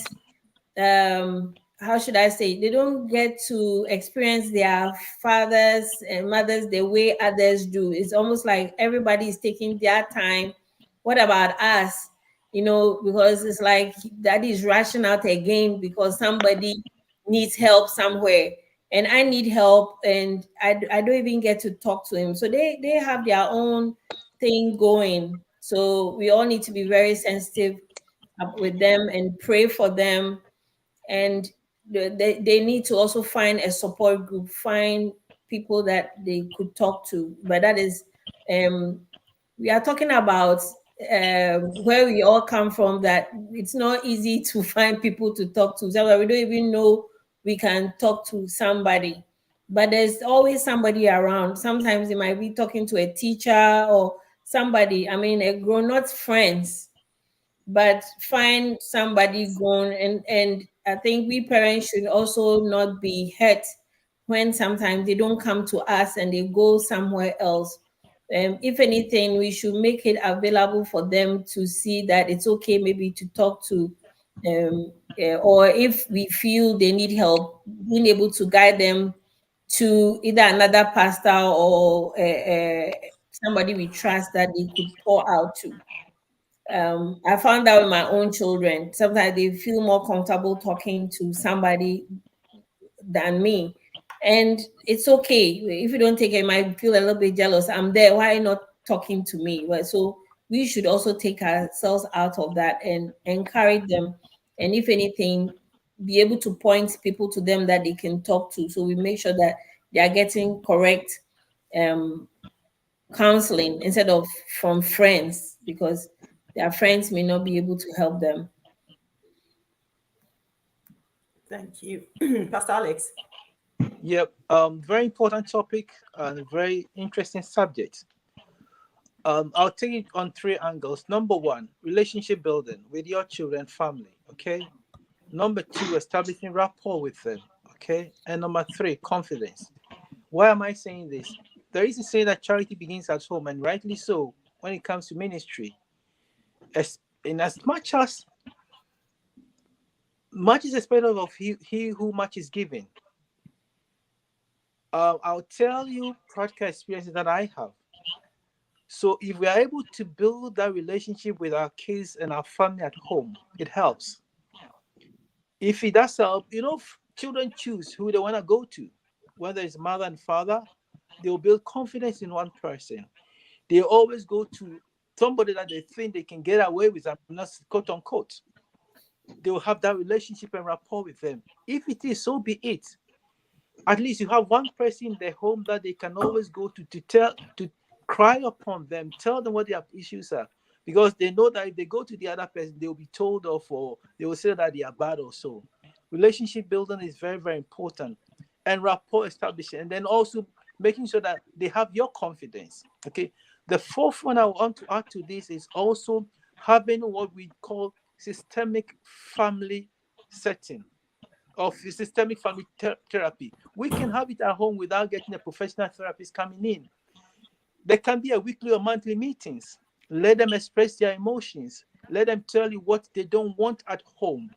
how should I say, they don't get to experience their fathers and mothers the way others do. It's almost like everybody is taking their time. What about us? Because it's like that is rushing out again because somebody needs help somewhere and I need help and I don't even get to talk to him. So they have their own thing going. So we all need to be very sensitive with them and pray for them. And they need to also find a support group, find people that they could talk to. But that is, we are talking about where we all come from, that it's not easy to find people to talk to. So we don't even know we can talk to somebody. But there's always somebody around. Sometimes they might be talking to a teacher or somebody, a grown-up friends, but find somebody grown. And I think we parents should also not be hurt when sometimes they don't come to us and they go somewhere else. If anything, we should make it available for them to see that it's okay maybe to talk to or if we feel they need help, being able to guide them to either another pastor or somebody we trust that they could pour out to. I found out with my own children, sometimes they feel more comfortable talking to somebody than me. And it's okay. If you don't take it, you might feel a little bit jealous. I'm there. Why not talking to me? Well, so we should also take ourselves out of that and encourage them. And if anything, be able to point people to them that they can talk to. So we make sure that they are getting correct counseling instead of from friends, because their friends may not be able to help them. Thank you. Pastor Alex. Yep. Very important topic and a very interesting subject. I'll take it on three angles. Number one, relationship building with your children, family. Okay. Number two, establishing rapport with them. Okay. And number three, confidence. Why am I saying this? There is a saying that charity begins at home, and rightly so when it comes to ministry. In as much is expected of he who much is given. I'll tell you practical experiences that I have. So if we are able to build that relationship with our kids and our family at home, it helps. If it does help, children choose who they want to go to. Whether it's mother and father, they will build confidence in one person. They always go to somebody that they think they can get away with, and not quote unquote. They will have that relationship and rapport with them. If it is, so be it. At least you have one person in their home that they can always go to cry upon them, tell them what their issues are, because they know that if they go to the other person, they will be told off, or they will say that they are bad or so. Relationship building is very, very important, and rapport establishing, and then also making sure that they have your confidence. Okay. The fourth one I want to add to this is also having what we call systemic family setting of systemic family therapy. We can have it at home without getting a professional therapist coming in. There can be a weekly or monthly meetings. Let them express their emotions. Let them tell you what they don't want at home.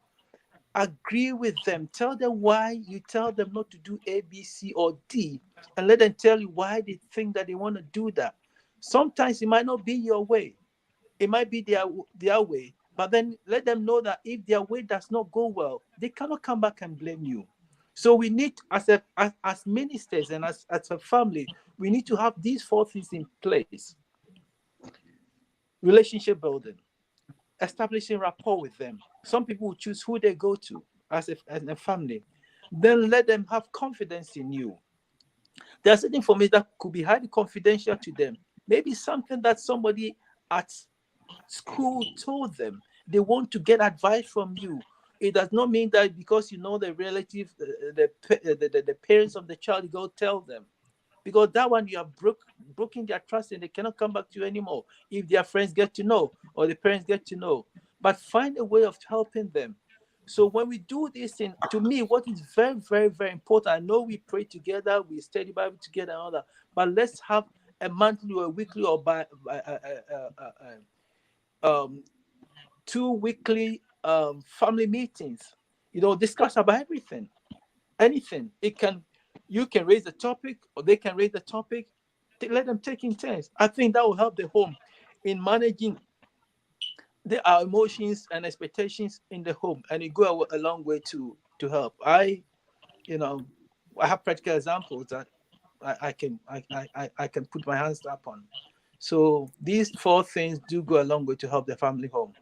Agree with them. Tell them why you tell them not to do A, B, C, or D, and let them tell you why they think that they want to do that. Sometimes it might not be your way. It might be their way. But then let them know that if their way does not go well, they cannot come back and blame you. So we need, as ministers and as a family, we need to have these four things in place. Relationship building, establishing rapport with them. Some people will choose who they go to as a family. Then let them have confidence in you. There are certain information that could be highly confidential to them. Maybe something that somebody at school told them. They want to get advice from you. It does not mean that because you know the relative, the parents of the child, you go tell them. Because that one, you have broken their trust and they cannot come back to you anymore if their friends get to know or the parents get to know. But find a way of helping them. So when we do this thing, to me, what is very, very, very important, I know we pray together, we study Bible together and all that, but let's have a monthly or a weekly or two weekly family meetings, discuss about everything, anything. You can raise the topic or they can raise the topic. Let them take in turns. I think that will help the home in managing our emotions and expectations in the home, and it go a long way to help. I have practical examples that I can put my hands up on. So these four things do go a long way to help the family home.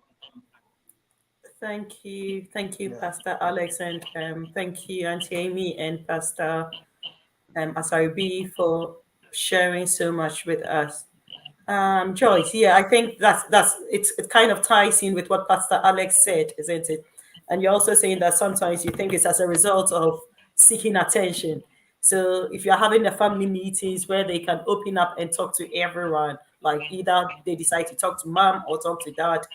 Thank you, Yeah. Pastor Alex, and thank you, Auntie Amy and Pastor Asari for sharing so much with us. Joyce, yeah, I think it kind of ties in with what Pastor Alex said, isn't it? And you're also saying that sometimes you think it's as a result of seeking attention. So if you're having the family meetings where they can open up and talk to everyone, like either they decide to talk to mom or talk to dad,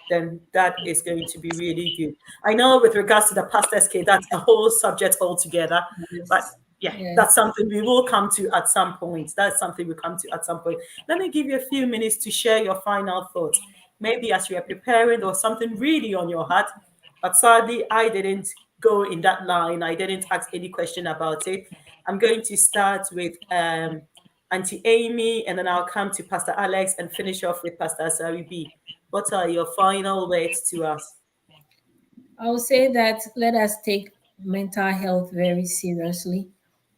then that is going to be really good. I know with regards to the pastor's kid, that's a whole subject altogether, but Yes. yeah, Yeah. that's something we will come to at some point. That's something we'll come to at some point. Let me give you a few minutes to share your final thoughts. Maybe as you are preparing or something really on your heart, but sadly, I didn't go in that line. I didn't ask any question about it. I'm going to start with Auntie Amy, and then I'll come to Pastor Alex and finish off with Pastor Asari B. What are your final words to us? I would say that let us take mental health very seriously.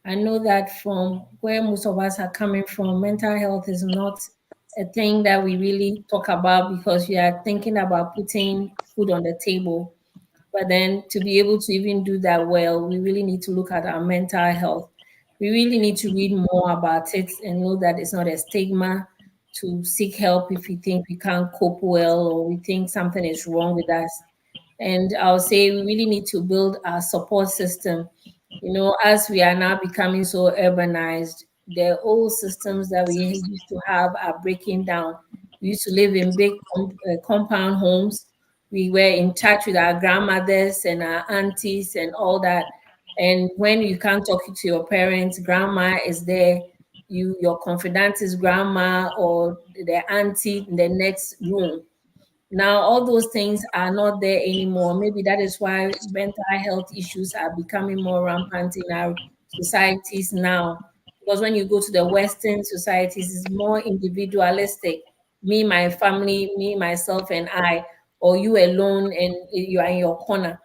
I know that from where most of us are coming from, mental health is not a thing that we really talk about because we are thinking about putting food on the table. But then to be able to even do that well, we really need to look at our mental health. We really need to read more about it and know that it's not a stigma to seek help if we think we can't cope well or we think something is wrong with us. And I'll say we really need to build our support system. You know, as we are now becoming so urbanized, the old systems that we used to have are breaking down. We used to live in big compound homes. We were in touch with our grandmothers and our aunties and all that. And when you can't talk to your parents, grandma is there. Your confidant is grandma or the auntie in the next room. Now, all those things are not there anymore. Maybe that is why mental health issues are becoming more rampant in our societies now. Because when you go to the Western societies, it's more individualistic. Me, my family, me, myself, and I, or you alone, and you are in your corner.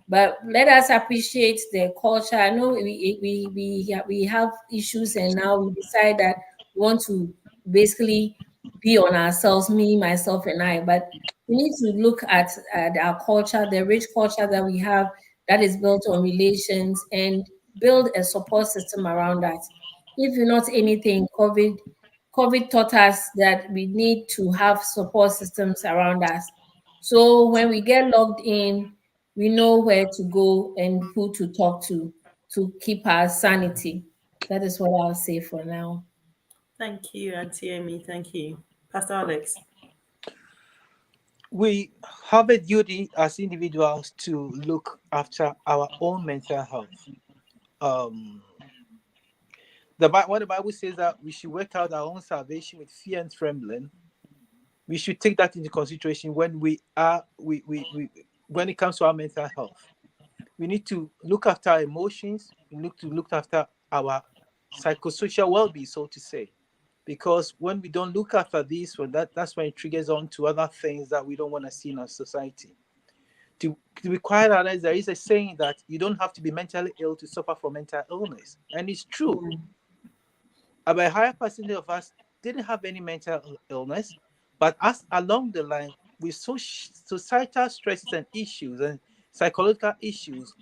But let us appreciate the culture. I know we have issues, and now we decide that we want to basically be on ourselves, me, myself, and I. But we need to look at our culture, the rich culture that we have that is built on relations, and build a support system around that. If not anything, COVID taught us that we need to have support systems around us. So when we get logged in, we know where to go and who to talk to keep our sanity. That is what I'll say for now. Thank you, Auntie Amy. Thank you. Pastor Alex. We have a duty as individuals to look after our own mental health. What the Bible says that we should work out our own salvation with fear and trembling. We should take that into consideration when when it comes to our mental health. We need to look after our emotions. We need to look after our psychosocial well-being, so to say. Because when we don't look after this, that's when it triggers on to other things that we don't want to see in our society. To be quite honest, there is a saying that you don't have to be mentally ill to suffer from mental illness. And it's true. About a higher percentage of us didn't have any mental illness, but as along the line, with societal stresses and issues and psychological issues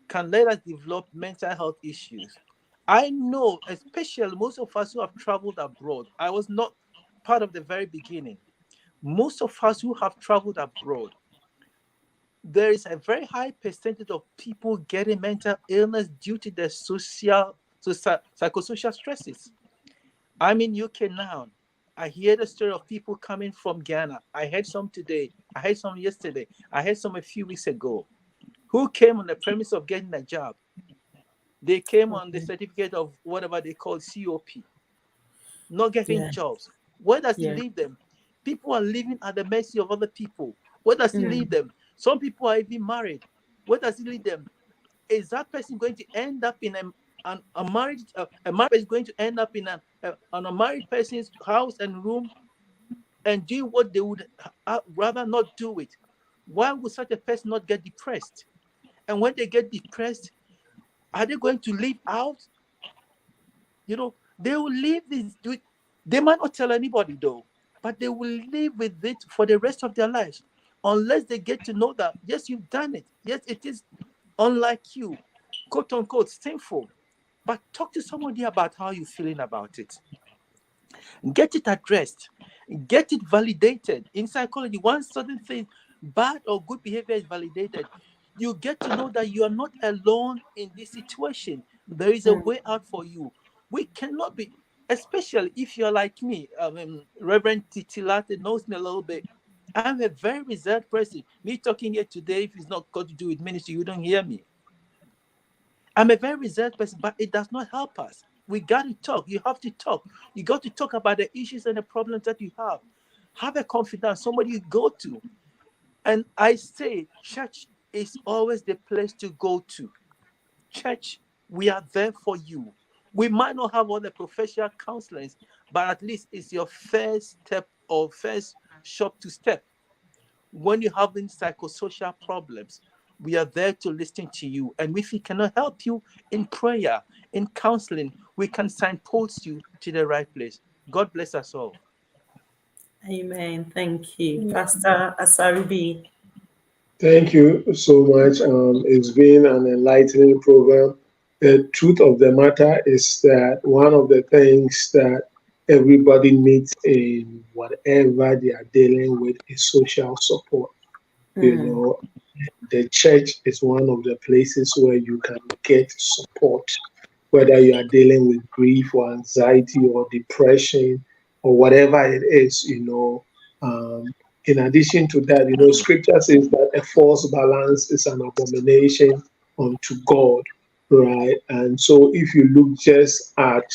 can let us develop mental health issues. I know, especially most of us who have traveled abroad. I was not part of the very beginning. Most of us who have traveled abroad, there is a very high percentage of people getting mental illness due to their psychosocial stresses. I'm in UK now. I hear the story of people coming from Ghana. I heard some today. I heard some yesterday. I heard some a few weeks ago. Who came on the premise of getting a job? They came on the certificate of whatever they call COP, not getting jobs. Where does it leave them? People are living at the mercy of other people. Where does it leave them? Some people are even married. Where does it leave them? Is that person going to end up in a marriage? A married person is going to end up in a married person's house and room and do what they would rather not do it? Why would such a person not get depressed? And when they get depressed, are they going to live out? You know, they will live this. They might not tell anybody though, but they will live with it for the rest of their lives, unless they get to know that yes, you've done it. Yes, it is unlike you, quote unquote, sinful. But talk to somebody about how you're feeling about it. Get it addressed. Get it validated. In psychology, once certain thing, bad or good behavior is validated, you get to know that you are not alone in this situation. There is a way out for you. We cannot be, especially if you're like me. Reverend Titilate knows me a little bit. I'm a very reserved person. Me talking here today, if it's not got to do with ministry, you don't hear me. I'm a very reserved person, but it does not help us. We got to talk. You have to talk. You got to talk about the issues and the problems that you have. Have a confidant, somebody you go to. And I say, church is always the place to go to. Church, we are there for you. We might not have all the professional counselors, but at least it's your first step or first shop to step. When you're having psychosocial problems, we are there to listen to you. And if we cannot help you in prayer, in counseling, we can signpost you to the right place. God bless us all. Amen. Thank you. Pastor Asaribi. Thank you so much. It's been an enlightening program. The truth of the matter is that one of the things that everybody needs in whatever they are dealing with is social support. You Mm, know, the church is one of the places where you can get support, whether you are dealing with grief or anxiety or depression or whatever it is, in addition to that, scripture says that a false balance is an abomination unto God, right? And so if you look just at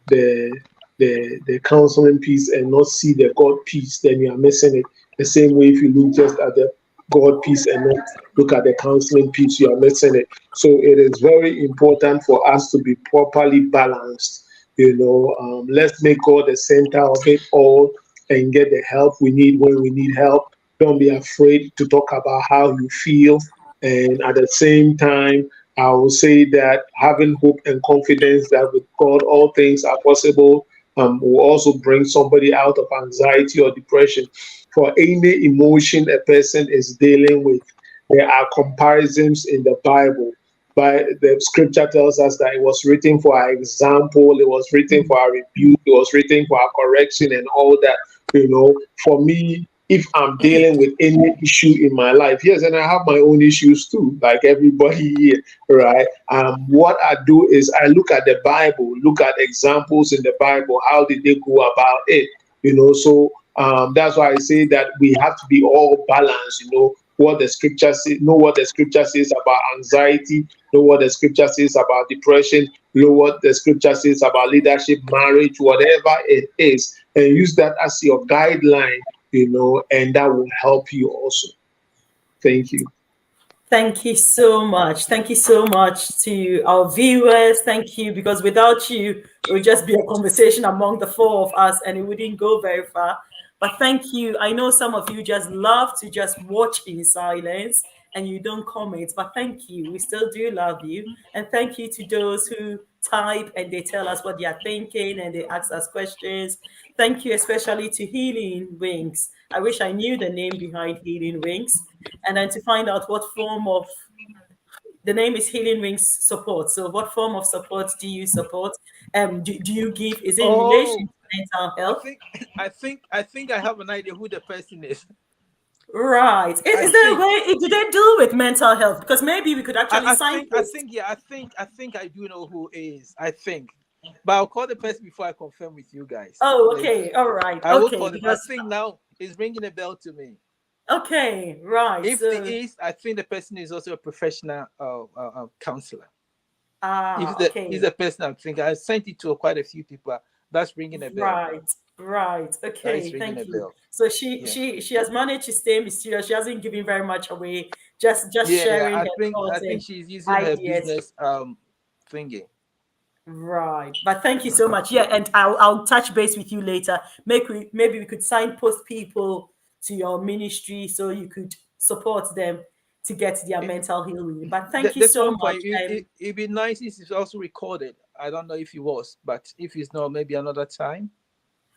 the the counseling piece and not see the God piece, then you are missing it. The same way if you look just at the God piece and not look at the counseling piece, you are missing it. So it is very important for us to be properly balanced. Let's make God the center of it all and get the help we need when we need help. Don't be afraid to talk about how you feel. And at the same time, I will say that having hope and confidence that with God all things are possible will also bring somebody out of anxiety or depression. For any emotion a person is dealing with, there are comparisons in the Bible. But the scripture tells us that it was written for our example, it was written for our rebuke, it was written for our correction, and all that. For me, if I'm dealing with any issue in my life, yes, and I have my own issues too, like everybody here, right? What I do is I look at the Bible, look at examples in the Bible. How did they go about it? So that's why I say that we have to be all balanced. What the scripture says, know what the scripture says about anxiety, know what the scripture says about depression, know what the scripture says about leadership, marriage, whatever it is, and use that as your guideline, and that will help you also. Thank you. thank you so much. Thank you so much to our viewers. Thank you, because without you, it would just be a conversation among the four of us and it wouldn't go very far. But thank you. I know some of you just love to just watch in silence and you don't comment, but thank you. We still do love you. And thank you to those who type and they tell us what they are thinking and they ask us questions. Thank you especially to Healing Wings. I wish I knew the name behind Healing Wings. And then to find out what form of, the name is Healing Wings Support. So what form of support do you support? Do you give, is it in relation Oh, to mental I health? think I have an idea who the person is. Right. I Is there a think way, do they deal with mental health? Because maybe we could actually signpost. I think I do know who is. I think, but I'll call the person before I confirm with you guys. Oh, Like, okay. All right. I will Okay. call them. I Because, think now it's ringing a bell to me. okay. Right. If it So, is, I think the person is also a professional counselor. If okay. is the person I'm thinking, I sent it to quite a few people. That's ringing a bell. Right, right. That is Okay, ringing a thank you. bell. So she Yeah. she she has managed to stay mysterious. She hasn't given very much away. Just Yeah, sharing her I thoughts think and she's using her ideas. business thingy. Right. But thank you so much. Yeah, and I'll touch base with you later. Maybe we could signpost people to your ministry so you could support them to get their Eh, mental healing. But thank you There's so one much. point. It'd be nice if it's also recorded. I don't know if it was, but if it's not, maybe another time.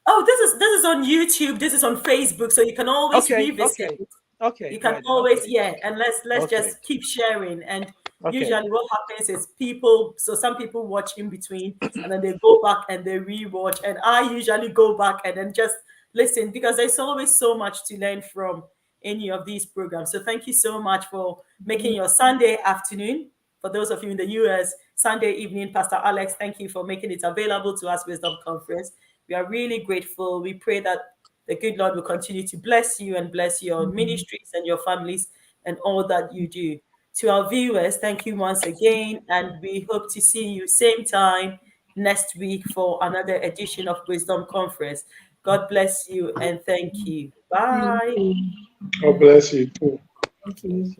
Oh, this is on YouTube. This is on Facebook, so you can always Okay, revisit. okay, okay, You can right then. always, Okay, yeah, and let's okay, just keep sharing. And okay. usually what happens is people, so some people watch in between and then they go back and they rewatch, and I usually go back and then just listen, because there's always so much to learn from any of these programs. So thank you so much for making your Sunday afternoon, for those of you in the US, Sunday evening. Pastor Alex, thank you for making it available to us, Wisdom Conference. We are really grateful. We pray that the good Lord will continue to bless you and bless your ministries and your families and all that you do. To our viewers, thank you once again, and we hope to see you same time next week for another edition of Wisdom Conference. God bless you and thank you. Thank Bye. you. God bless you too. Thank you.